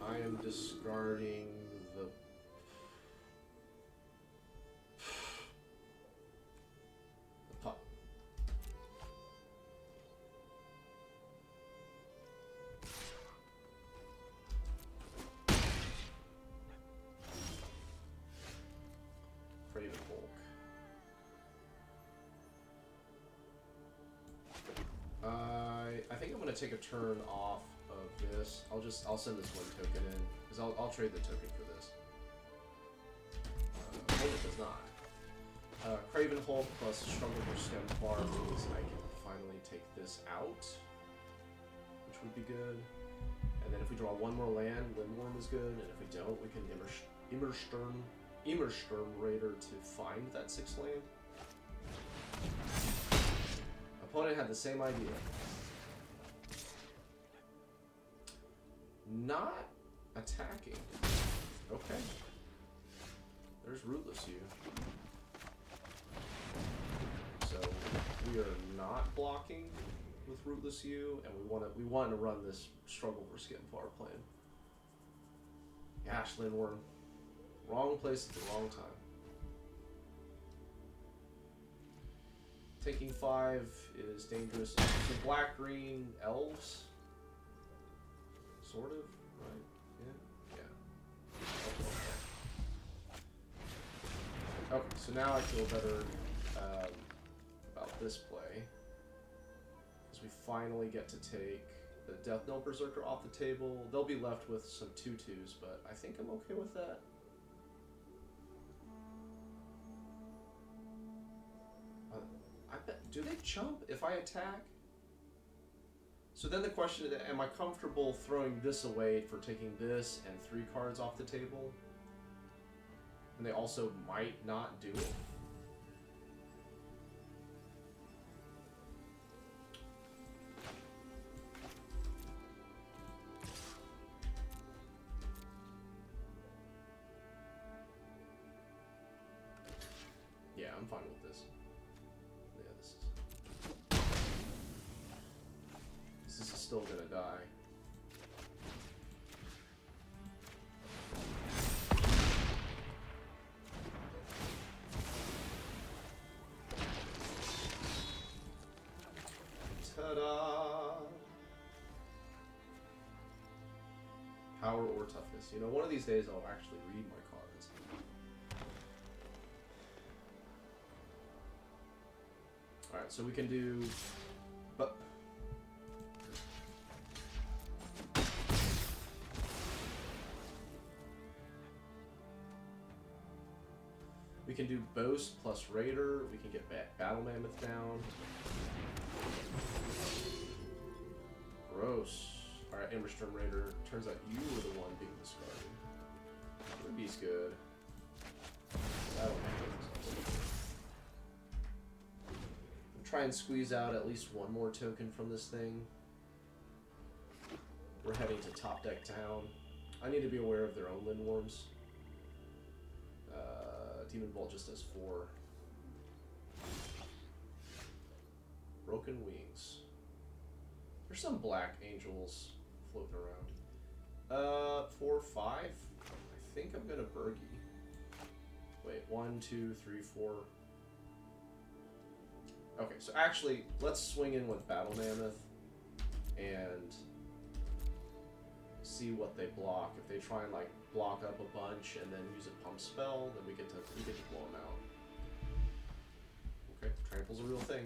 I am discarding the pup. Craven Hulk. I think I'm gonna take a turn off of this. I'll send this 1 token in because I'll trade the token for this. Hold it does not. Craven Hulk plus Struggle for Skemfar means I can finally take this out, which would be good. And then if we draw 1 more land, Lindworm is good, and if we don't, we can Immersturm Raider to find that 6th land. Opponent had the same idea. Not attacking. Okay. There's Rootless Hue. So we are not blocking with Rootless Hue, and we want to run this Struggle for Skemfar plan. Gosh, Lindworm. Wrong place at the wrong time. Taking 5 is dangerous. So black-green elves. Sort of, right? Yeah. Okay, so now I feel better about this play. Because we finally get to take the Death Knell Berserker off the table. They'll be left with some 2/2s, but I think I'm okay with that. I bet, do they jump if I attack? So then the question is, am I comfortable throwing this away for taking this and 3 cards off the table? And they also might not do it. Yeah, I'm fine with this. Yeah, this is still gonna die. Ta-da! Power or toughness. You know, one of these days I'll actually read my cards. Alright, so we can do... But... We can do Boast plus Raider. We can get Battle Mammoth down. Gross. Alright, Emberstorm Raider. Turns out you were the one being discarded. Ruby's good. Battle Mammoth. We'll try and squeeze out at least one more token from this thing. We're heading to top deck town. I need to be aware of their own Lindworms. Demon Bolt just does 4. Broken Wings. There's some black angels floating around. 4, 5. I think I'm gonna Bergie. Wait, 1, 2, 3, 4. Okay, so actually, let's swing in with Battle Mammoth and see what they block. If they try and like block up a bunch and then use a pump spell, then we get to blow them out. Okay, trample's a real thing.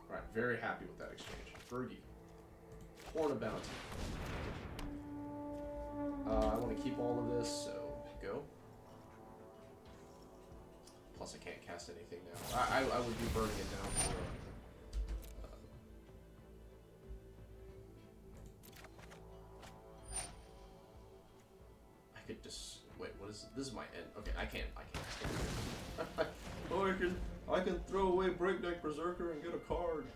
Alright, very happy with that exchange. Fergie. Horn of Bounty. I want to keep all of this, so go. Plus I can't cast anything now. I would be burning it down for I could just wait. What is this? Is my end? Okay, I can't. Oh, I can throw away Breakneck Berserker and get a card.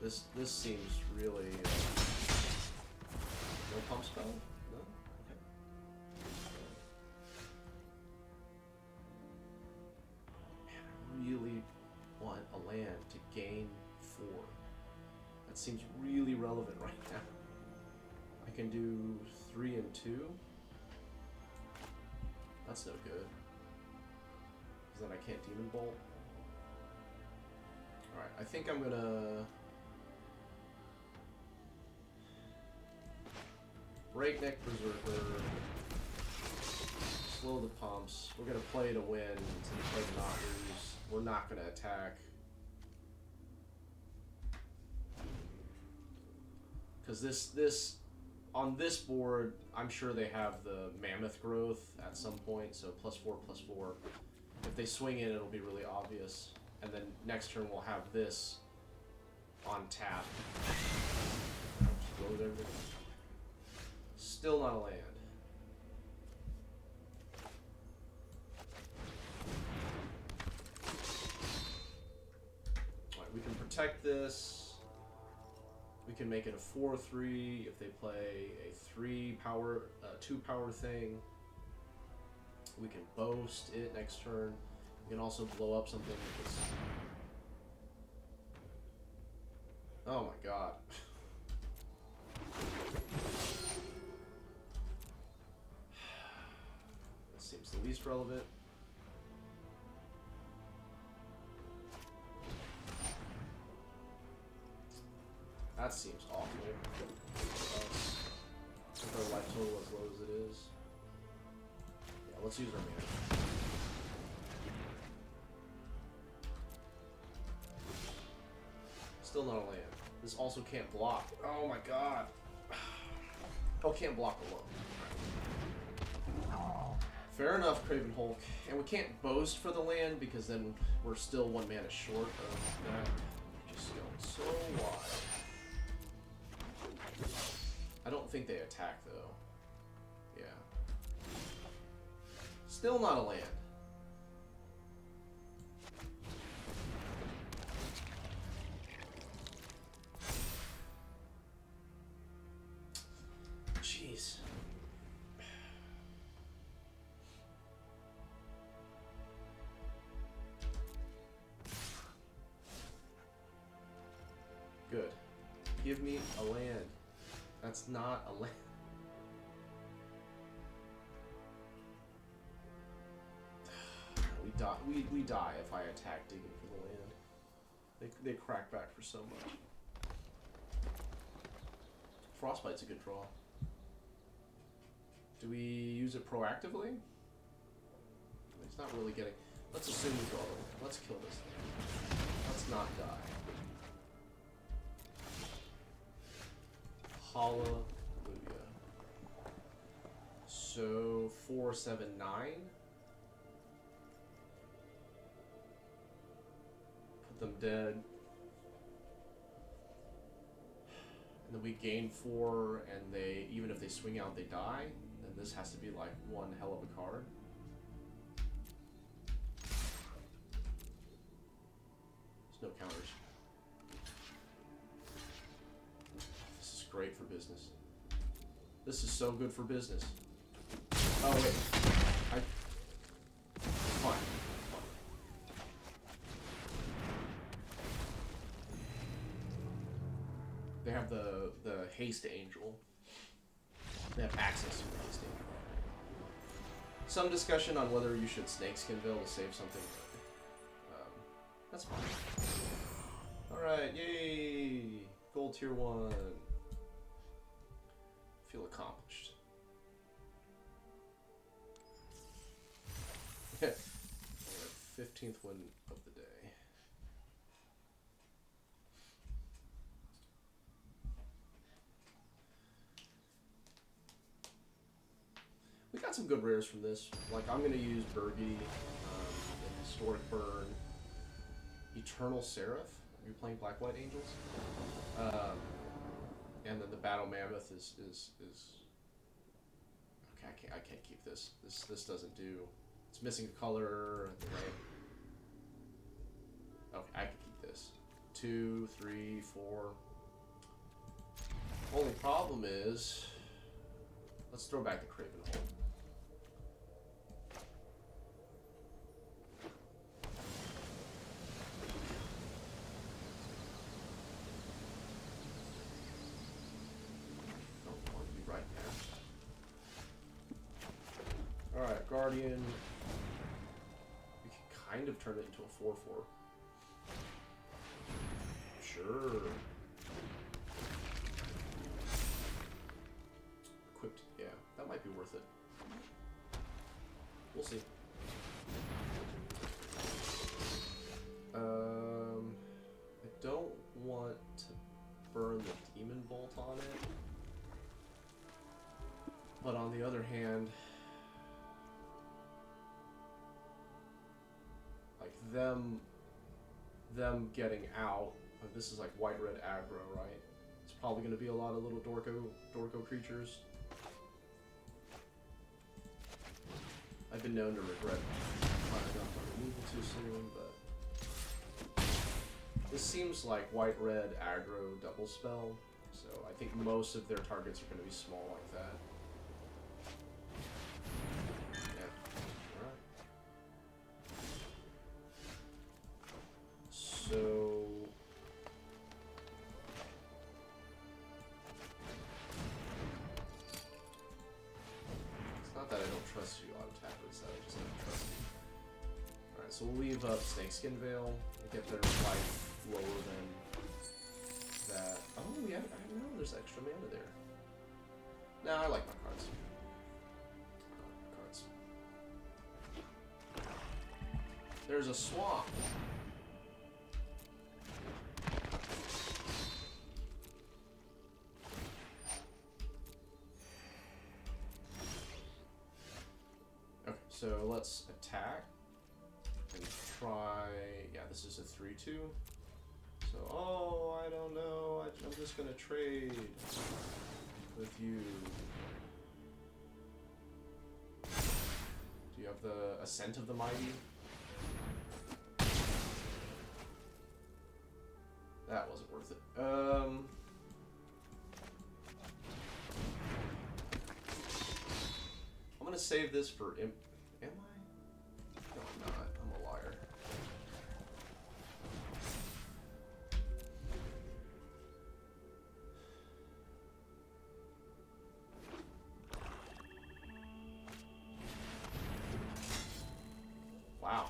This seems really no pump spell. No. Okay. Man, I really want a land to gain 4. That seems really relevant right now. I can do 3 and 2. That's no good. Because then I can't Demon Bolt. Alright, I think I'm gonna Breakneck Berserker. Slow the pumps. We're gonna play to win instead of play to not lose. We're not gonna attack. Because this on this board, I'm sure they have the Mammoth growth at some point, so +4/+4. If they swing in, it'll be really obvious. And then next turn we'll have this on tap. Go there. Still not a land. Alright, we can protect this. We can make it a 4/3 if they play a 2 power thing. We can boast it next turn. We can also blow up something if it's... Oh my god. That seems the least relevant. That seems awful. With our life total as low as it is. Yeah, let's use our mana. Still not a land. This also can't block. Oh my god. Oh, can't block alone. Fair enough, Craven Hulk. And we can't boast for the land because then we're still 1 mana short of that. We're just going so wide. I don't think they attack though. Yeah. Still not a land. Jeez. Good. Give me a land. That's not a land. We die if I attack digging for the land. They crack back for so much. Frostbite's a good draw. Do we use it proactively? It's not really getting... Let's assume we draw the land. Let's kill this thing. Let's not die. Hallelujah. So 479. Put them dead. And then we gain 4, and they, even if they swing out, they die. Then this has to be like one hell of a card. There's no counters. This is great for business. This is so good for business. Oh wait, fine. They have the haste angel. They have access to the haste angel. Some discussion on whether you should snakeskinville to save something. That's fine. All right, yay! Gold tier 1. Feel accomplished. 15th win of the day. We got some good rares from this. Like, I'm going to use Burgie, the Historic Burn, Eternal Seraph. You're playing Black-White Angels. And then the Battle Mammoth is okay. I can't keep this. This doesn't do. It's missing a color. Right? Okay, I can keep this. 2, 3, 4. Only problem is, let's throw back the Craven Hole. Don't want to be right there. Alright, Guardian. We can kind of turn it into a 4-4. Sure. Equipped, yeah, that might be worth it. We'll see. I don't want to burn the Demon Bolt on it. But on the other hand, like them getting out, this is like white-red aggro, right? It's probably going to be a lot of little Dorko creatures. I've been known to regret firing up on removal too soon, but this seems like white-red aggro double spell, so I think most of their targets are going to be small like that. Yeah, alright. So that I don't trust you, auto-tappers, that I just don't trust you. Alright, so we'll leave up Snakeskin Veil and get their life lower than that. Oh, yeah, I know there's extra mana there. Nah, I like my cards. There's a swamp. So let's attack and try. Yeah, this is a 3-2. So, oh, I don't know. I'm just gonna trade with you. Do you have the Ascent of the Mighty? That wasn't worth it. I'm gonna save this for Am I? No, I'm not. I'm a liar. Wow.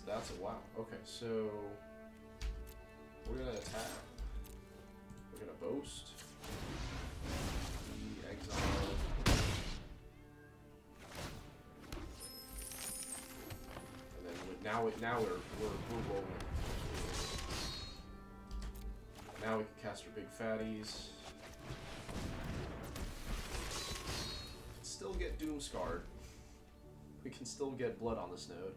That's a wow. Okay, so we're gonna attack. We're gonna boast. Exile. And then now we're rolling. Now we can cast our big fatties. Still get Doom Scarred. We can still get blood on this node.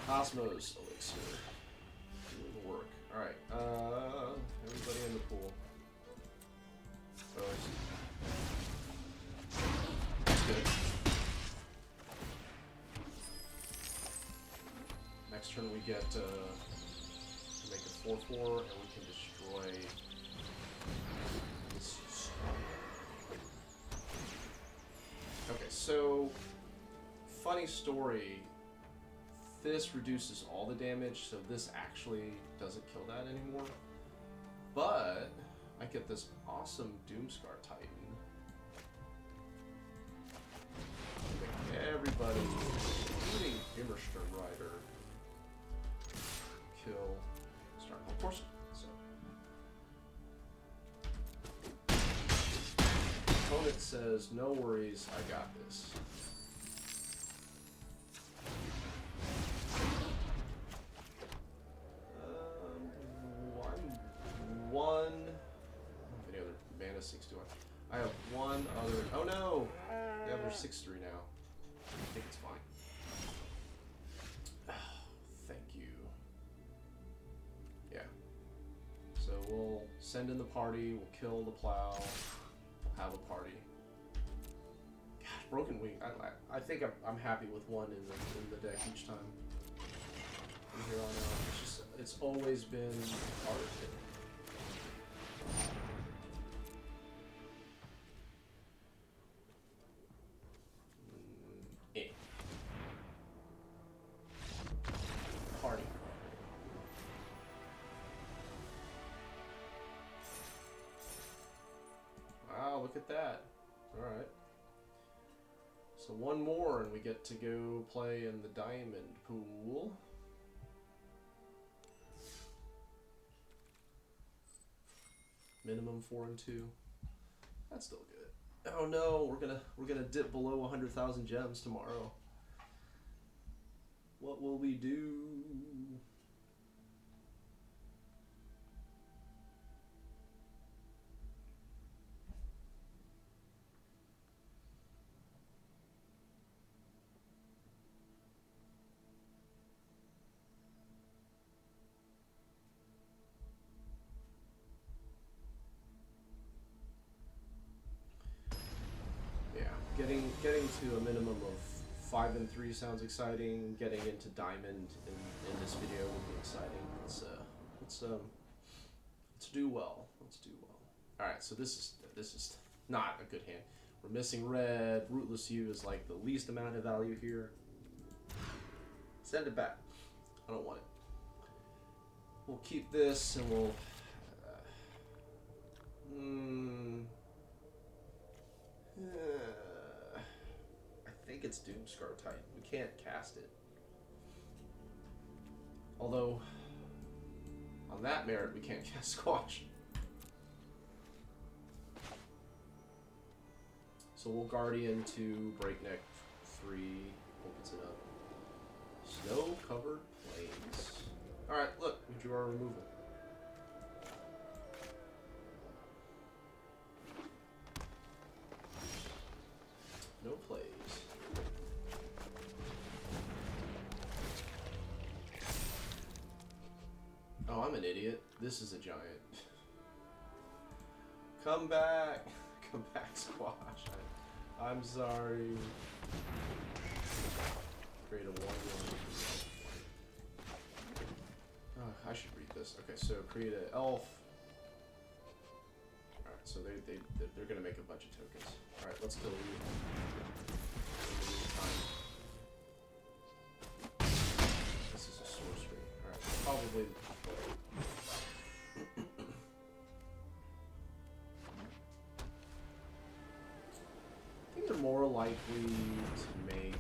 Osmos Elixir. Doing the work. Alright, everybody in the pool. That's good. Next turn we get to make a 4/4 and we can destroy this. Okay, so funny story. This reduces all the damage, so this actually doesn't kill that anymore. But I get this awesome Doomscar Titan. Everybody, including Immersturm Rider, kill Starkville Porcelain. So opponent says, "No worries, I got this." One. I don't have any other mana sinks, do I? I have one other. Oh no! Yeah, they're 6/3 now. I think it's fine. Thank you. Yeah. So we'll send in the party. We'll kill the plow. We'll have a party. Gosh, Broken Wing. I think I'm happy with one in the deck each time. From here on out, it's always been hard. Party. Wow, look at that. Alright. So one more and we get to go play in the diamond pool. Minimum 4 and 2. That's still good. Oh no, we're gonna dip below 100,000 gems tomorrow. What will we do? Getting to a minimum of 5 and 3 sounds exciting. Getting into diamond in this video will be exciting. Let's do well. Let's do well. All right, so this is not a good hand. We're missing red. Rootless U is like the least amount of value here. Send it back. I don't want it. We'll keep this and we'll. I think it's Doomscar Titan. We can't cast it. Although, on that merit, we can't cast Squash. So we'll Guardian to Breakneck 3, opens it up. Snow-covered plains. Alright, look, we drew our removal. No plays. Oh, I'm an idiot. This is a giant. Come back. Come back, Squash. I'm sorry. Create a 1/1. Oh, I should read this. Okay, so create an elf. Alright, so they're gonna make a bunch of tokens. Alright, let's kill you. In the meantime. This is a sorcery. Alright, probably. I think they're more likely to make.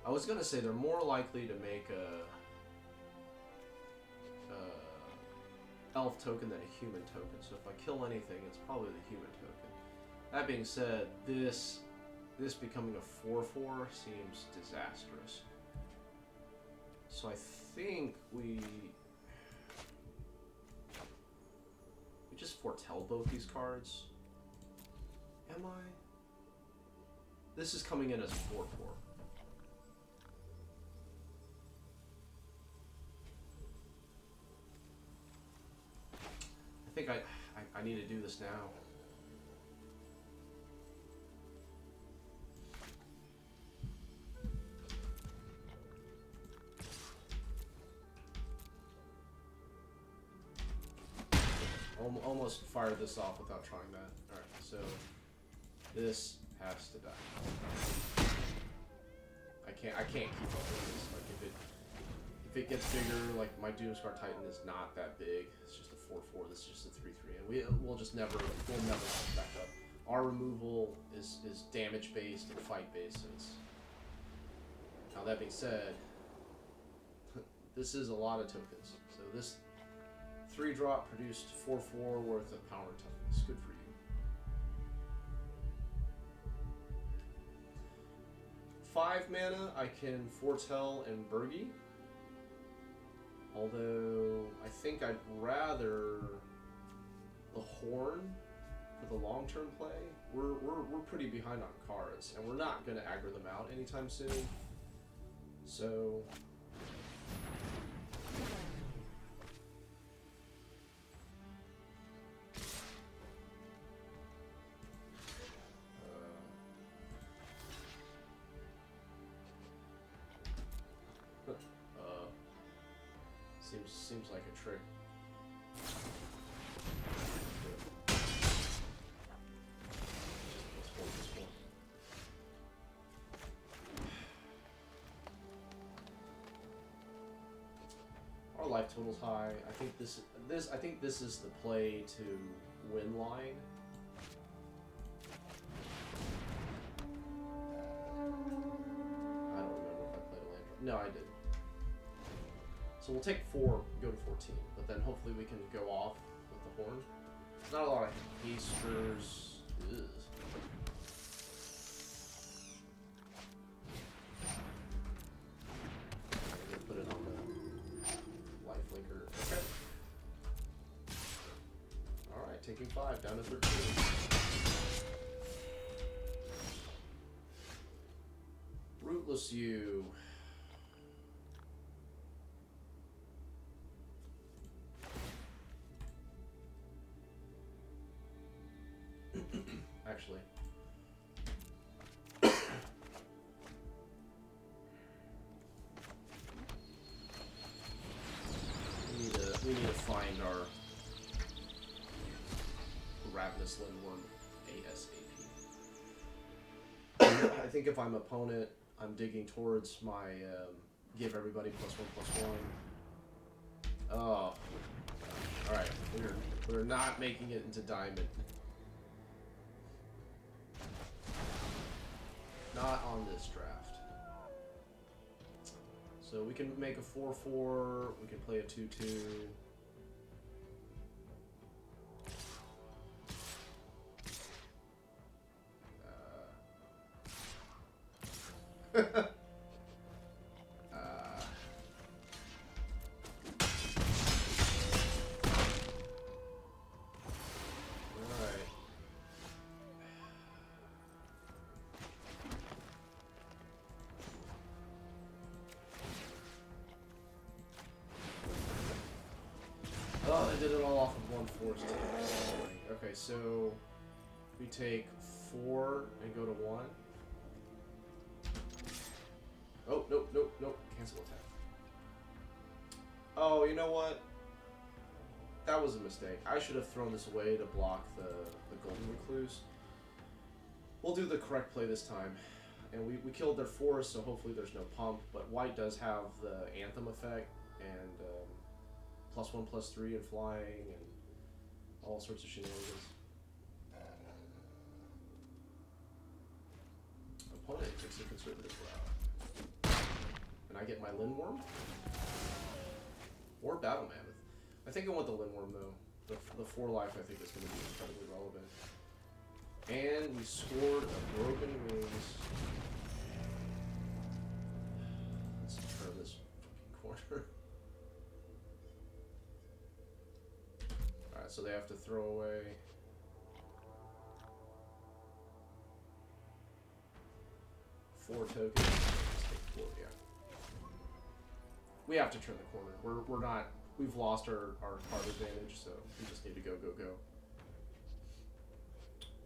I was gonna say they're more likely to make elf token than a human token, so if I kill anything, it's probably the human token. That being said, this becoming a 4/4 seems disastrous. So I think we just foretell both these cards. Am I? This is coming in as 4/4. I think I need to do this now. Almost fired this off without trying that. Alright, so this has to die. I can't keep up with this. Like if it gets bigger, like my Doomscar Titan is not that big. It's just a 4/4. This is just a 3/3, and we'll never come back up. Our removal is damage based and fight based. Now that being said, this is a lot of tokens. So this 3-drop produced 4/4 worth of power and toughness. Good for you. 5 mana, I can foretell and Burgie. Although I think I'd rather the Horn for the long-term play. We're pretty behind on cards, and we're not gonna aggro them out anytime soon. So. Seems like a trick. Our life total's high. I think this is the play to win line. I don't remember if I played a land drop. No, I did. So we'll take 4, go to 14, but then hopefully we can go off with the Horn. Not a lot of hasters. Ugh. I'm gonna put it on the lifelinker. Okay. Alright, taking 5, down to 13. Rootless you. Actually. We need to find our Ravenous Lindworm ASAP. I think if I'm opponent, I'm digging towards my give everybody +1/+1. Oh. Alright, we're not making it into diamond. Not on this draft. So we can make a 4/4, we can play a 2/2. Oh, they did it all off of 1 force. Okay, so we take 4 and go to 1. Oh, nope. Cancel attack. Oh, you know what? That was a mistake. I should have thrown this away to block the Golden Recluse. We'll do the correct play this time. And we killed their forest, so hopefully there's no pump. But white does have the Anthem effect, and +1/+3 and flying, and all sorts of shenanigans. Opponent takes a conservative route. And I get my Lindworm? Or Battle Mammoth. I think I want the Lindworm though. The 4 life I think is going to be incredibly relevant. And we scored a Broken Wings. Let's turn this fucking corner. Alright, so they have to throw away. Four tokens. Let's take 4, yeah. We have to turn the corner. We're not. We've lost our card advantage, so we just need to go.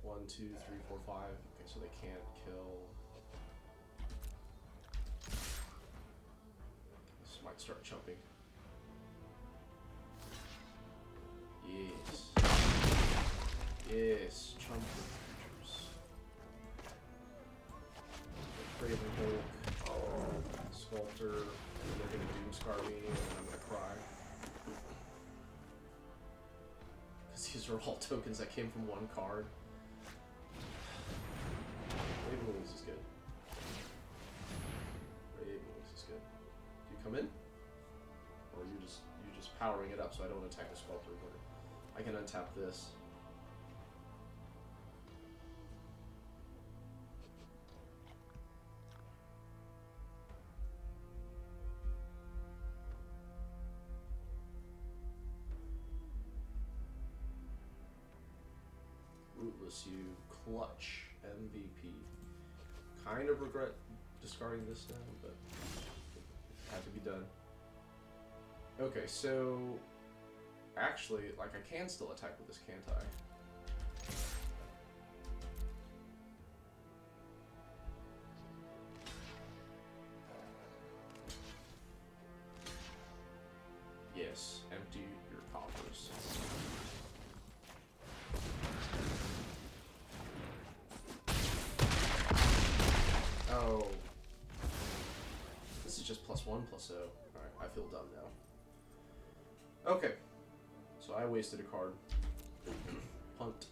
1, 2, 3, 4, 5. Okay, so they can't kill. This might start jumping. Yes. Yes, chump creatures. Craven Hulk, Sculptor, and then they're gonna Doomscar me, and then I'm gonna cry. Because these are all tokens that came from one card. Raven Wings is good. Raven Wings is good. Do you come in? Or you're just powering it up so I don't attack the Sculptor, but I can untap this. Rootless You, clutch, MVP. Kind of regret discarding this now, but it had to be done. Okay, so actually, like, I can still attack with this, can't I? Yes, empty your coffers. Oh. This is just +1/+0. Alright, I feel dumb now. Okay. So I wasted a card. Punt.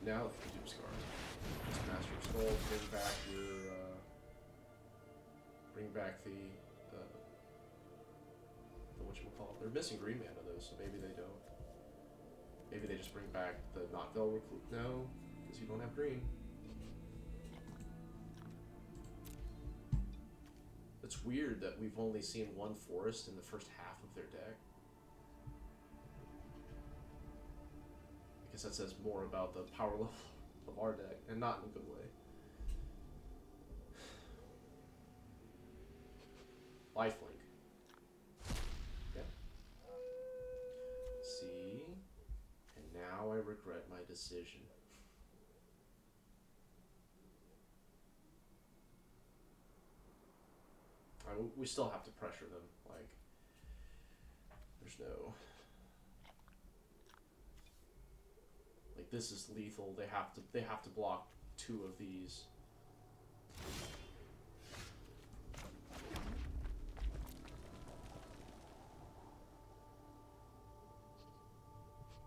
Now the Doomscar. Just Master of Skulls, bring back your bring back the whatchamacallit. They're missing green mana though, so maybe they don't. Maybe they just bring back the Noctvale Recluse. No, because you don't have green. It's weird that we've only seen one forest in the first half of their deck. I guess that says more about the power level of our deck, and not in a good way. Lifelink. Yeah. See? And now I regret my decision. We still have to pressure them, like, there's no, like, this is lethal. They have to block 2 of these.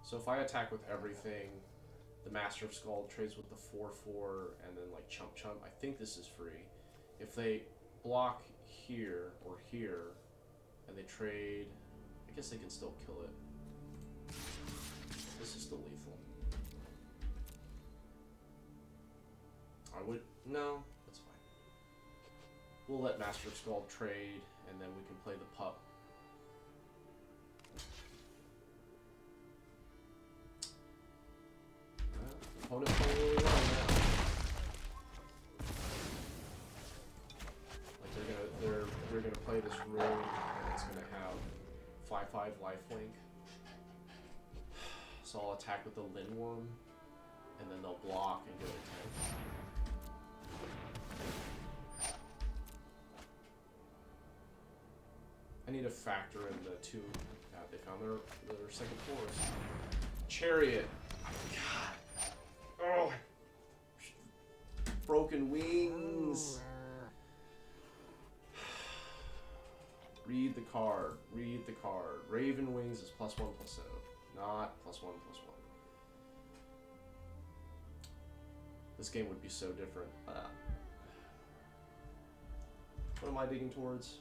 So if I attack with everything, the Master of Skull trades with the 4/4 and then like chump, I think this is free. If they block here or here, and they trade, I guess they can still kill it. This is still lethal. I would, no, that's fine. We'll let Master of Skull trade, and then we can play the pup. Opponent's playing really well now. They're gonna play this Rune, and it's gonna have 5/5 lifelink. So I'll attack with the Lindworm, and then they'll block and go to 10. I need to factor in the 2. God, they found their second forest. Chariot. God. Oh. Broken Wings. Read the card. Read the card. Raven Wings is +1/+0, not +1/+1. This game would be so different. What am I digging towards?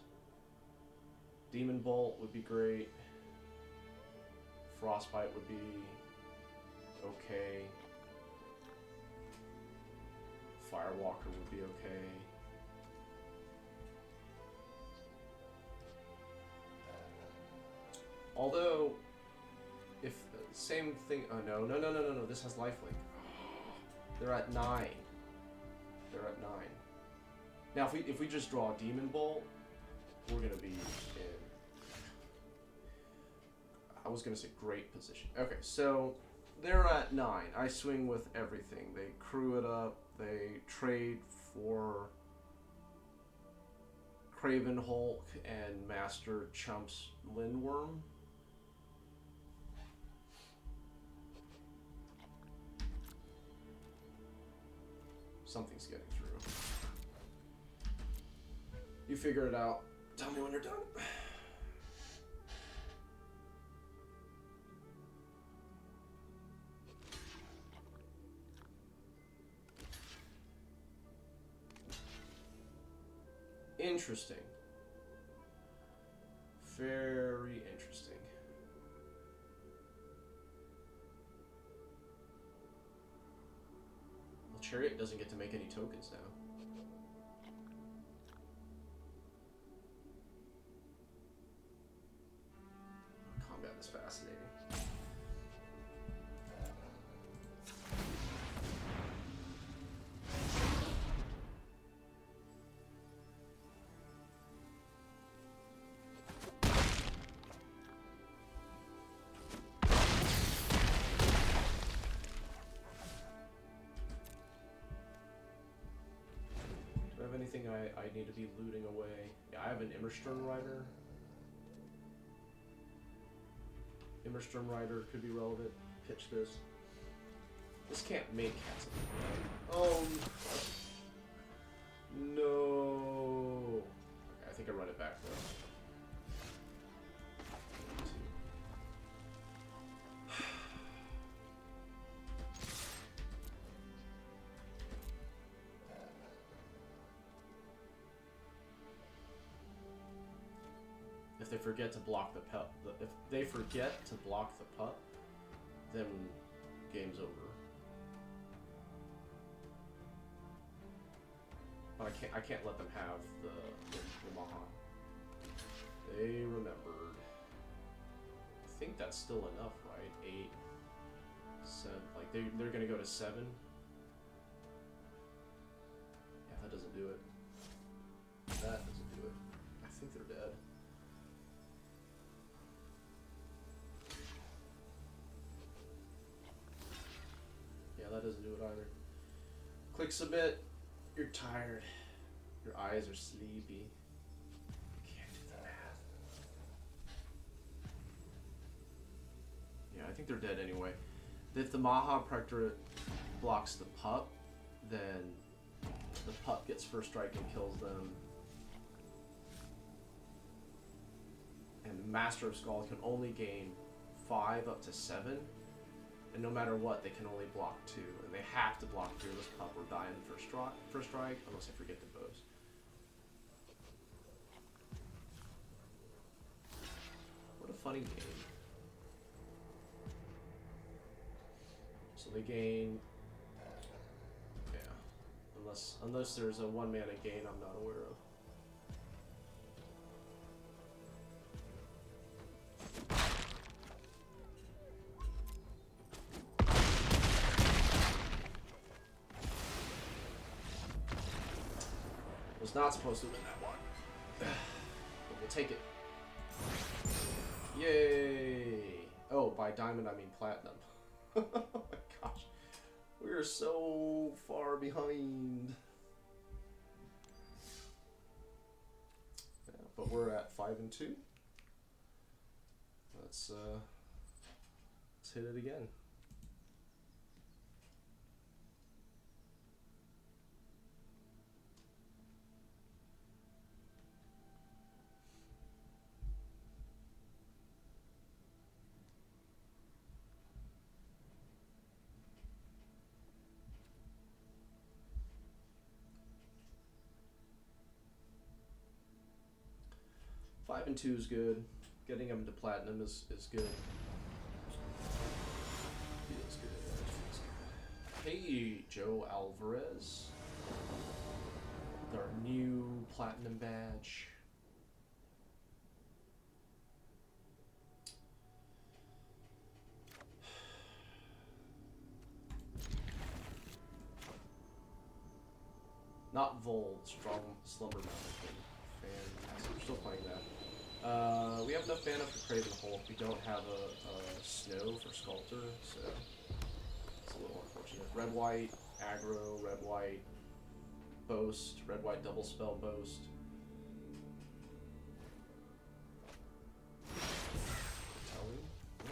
Demon Bolt would be great. Frostbite would be okay. Firewalker would be okay. Although, if same thing. Oh no! This has lifelink. They're at 9. They're at 9. Now, if we just draw a Demon Bolt, we're gonna be in. I was gonna say great position. Okay, so they're at 9. I swing with everything. They crew it up. They trade for Craven Hulk and Master Chump's Lindworm. Something's getting through. You figure it out. Tell me when you're done. Interesting. Very interesting. Well, Chariot doesn't get to make any tokens now. Combat is fascinating. Anything I need to be looting away. Yeah, I have an Immersturm Rider. Immersturm Rider could be relevant. Pitch this. This can't make cats. Oh no. Okay, I think I run it back though. If they forget to block the pup, if they forget to block the pup, then game's over. But I can't let them have the Maha. They remembered. I think that's still enough, right? 8, 7. Like they're gonna go to 7. Yeah, that doesn't do it. That doesn't do it. I think they're dead. That doesn't do it either. Click submit. You're tired. Your eyes are sleepy. Can't do the math. Yeah, I think they're dead anyway. If the Maha Protectorate blocks the pup, then the pup gets first strike and kills them. And the Master of Skull can only gain 5 up to 7. And no matter what, they can only block 2. And they have to block Fearless Pup or die in the first strike, unless they forget the bows. What a funny game. So they gain... Yeah. Unless there's a 1 mana gain I'm not aware of. Not supposed to win that one. But we'll take it. Yay! Oh, by diamond I mean platinum. Oh my gosh. We're so far behind. Yeah, but we're at 5 and 2. Let's hit it again. 5 and 2 is good. Getting them to platinum is good. Feels good. Feels good. Hey, Joe Alvarez. With our new platinum badge. Not Vol, Strong Slumber Mountain. Fantastic. We're still playing that. We have enough mana for Craven Hulk. We don't have a snow for Sculptor, so it's a little unfortunate. Red White, Aggro, Red White, Boast, Red White Double Spell Boast.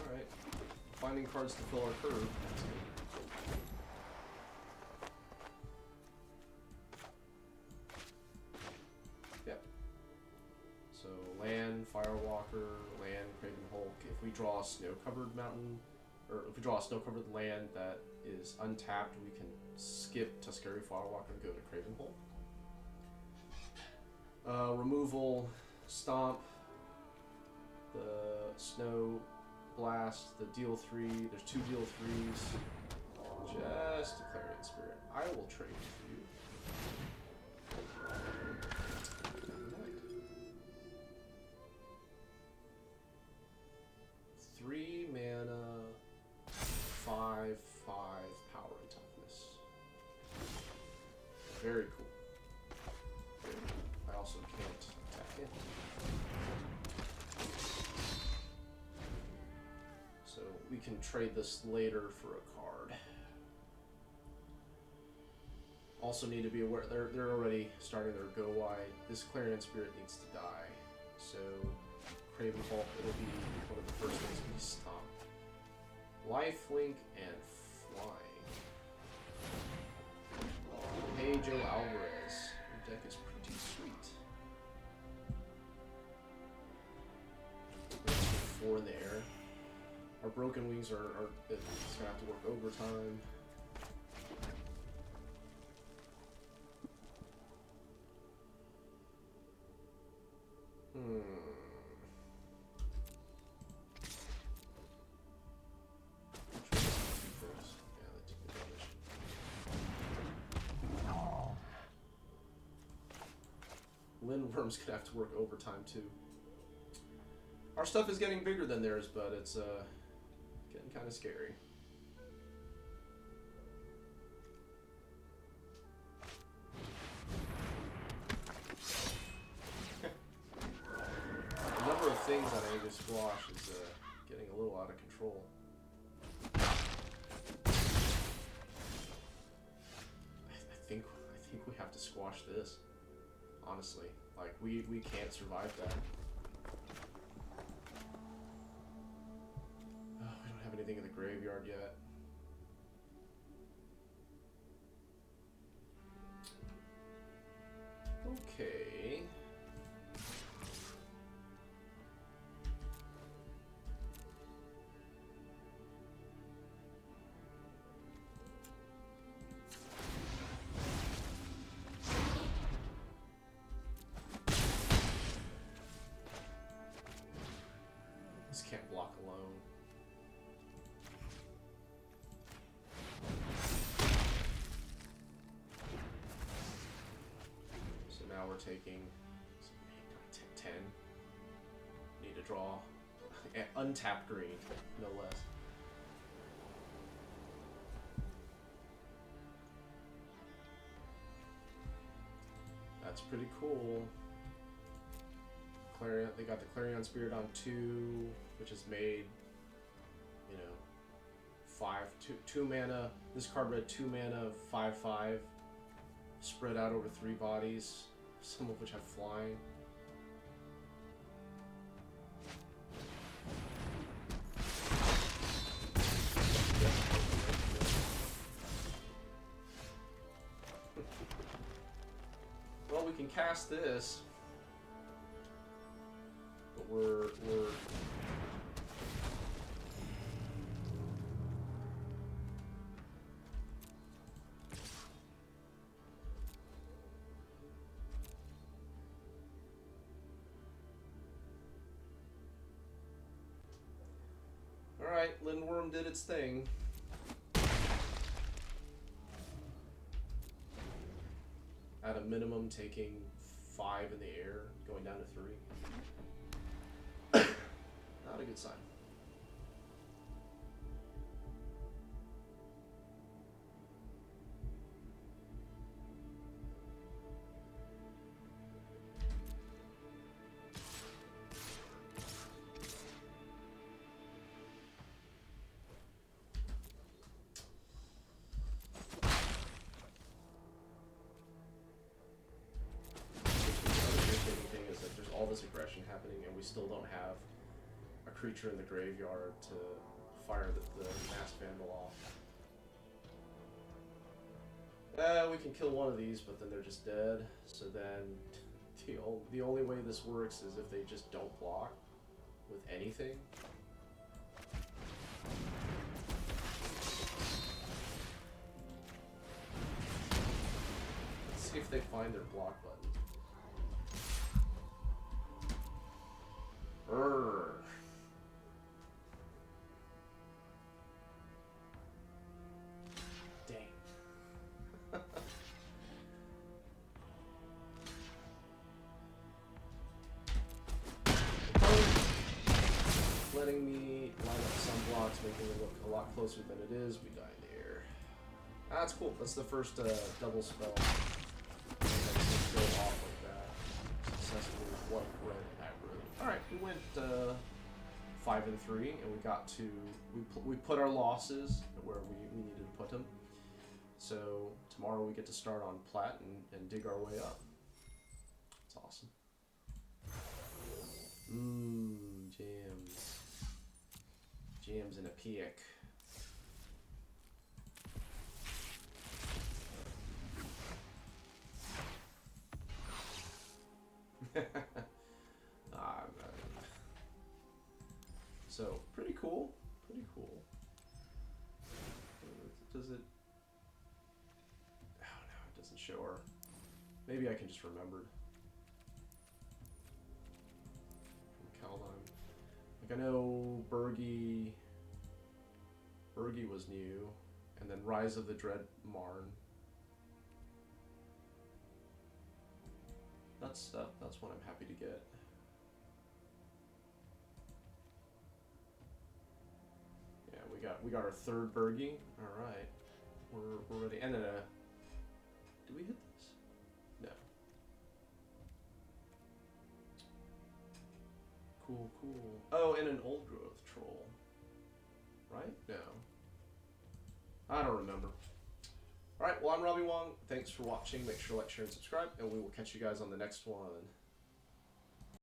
Alright. Finding cards to fill our curve. That's good. Land, Firewalker, land, Craven Hulk. If we draw a snow-covered mountain, or if we draw a snow-covered land that is untapped, we can skip Tuskeri Firewalker and go to Craven Hulk. Removal, Stomp, the Snow Blast, the deal 3. There's 2 deal 3s. Just a Clarion Spirit. I will trade with you. 3 mana, 5/5 power and toughness. Very cool. Very cool. I also can't attack it. So we can trade this later for a card. Also need to be aware they're already starting their go wide. This Clarion Spirit needs to die. So Craven Hulk, it'll be one of the first things we stomp. Lifelink and flying. Hey Joe Alvarez, your deck is pretty sweet. There's 4 in the air. Our Broken Wings are it's gonna have to work overtime. Lindworm's gonna have to work overtime too. Our stuff is getting bigger than theirs, but it's getting kind of scary. The number of things that I need to squash is getting a little out of control. I think we have to squash this. Honestly, like we can't survive that. Oh, we don't have anything in the graveyard yet. Okay. Can't block alone. So now we're taking 10. Need to draw untapped green, no less. That's pretty cool. Clarion, they got the Clarion Spirit on 2, which is made, you know, 2 mana. This card read 2 mana, 5/5, spread out over 3 bodies, some of which have flying. Well, we can cast this. But we're Alright, Lindworm did its thing. At a minimum, taking 5 in the air, going down to 3. Not a good sign. All this aggression happening, and we still don't have a creature in the graveyard to fire the Mass Vandal off. We can kill one of these, but then they're just dead. So then the only way this works is if they just don't block with anything. Let's see if they find their block button. Dang. Letting me line up some blocks, making it look a lot closer than it is. We die in the air. That's cool. That's the first double spell. Go off like that. Successfully with white, red, aggro. Alright, we went 5 and 3, and we got to we put our losses where we needed to put them. So tomorrow we get to start on plat and dig our way up. It's awesome. Jams. Jams in a pick. So, pretty cool. Pretty cool. Does it... Oh no, it doesn't show her. Maybe I can just remember. From Kaldheim. Like, I know Bergie was new. And then Rise of the Dread Marn. That's what I'm happy to get. We got our 3rd Bergie. All right, we're ready. And then did we hit this? No. Cool. Oh, and an old growth troll. Right? No. I don't remember. All right. Well, I'm Robbie Wong. Thanks for watching. Make sure to like, share, and subscribe, and we will catch you guys on the next one.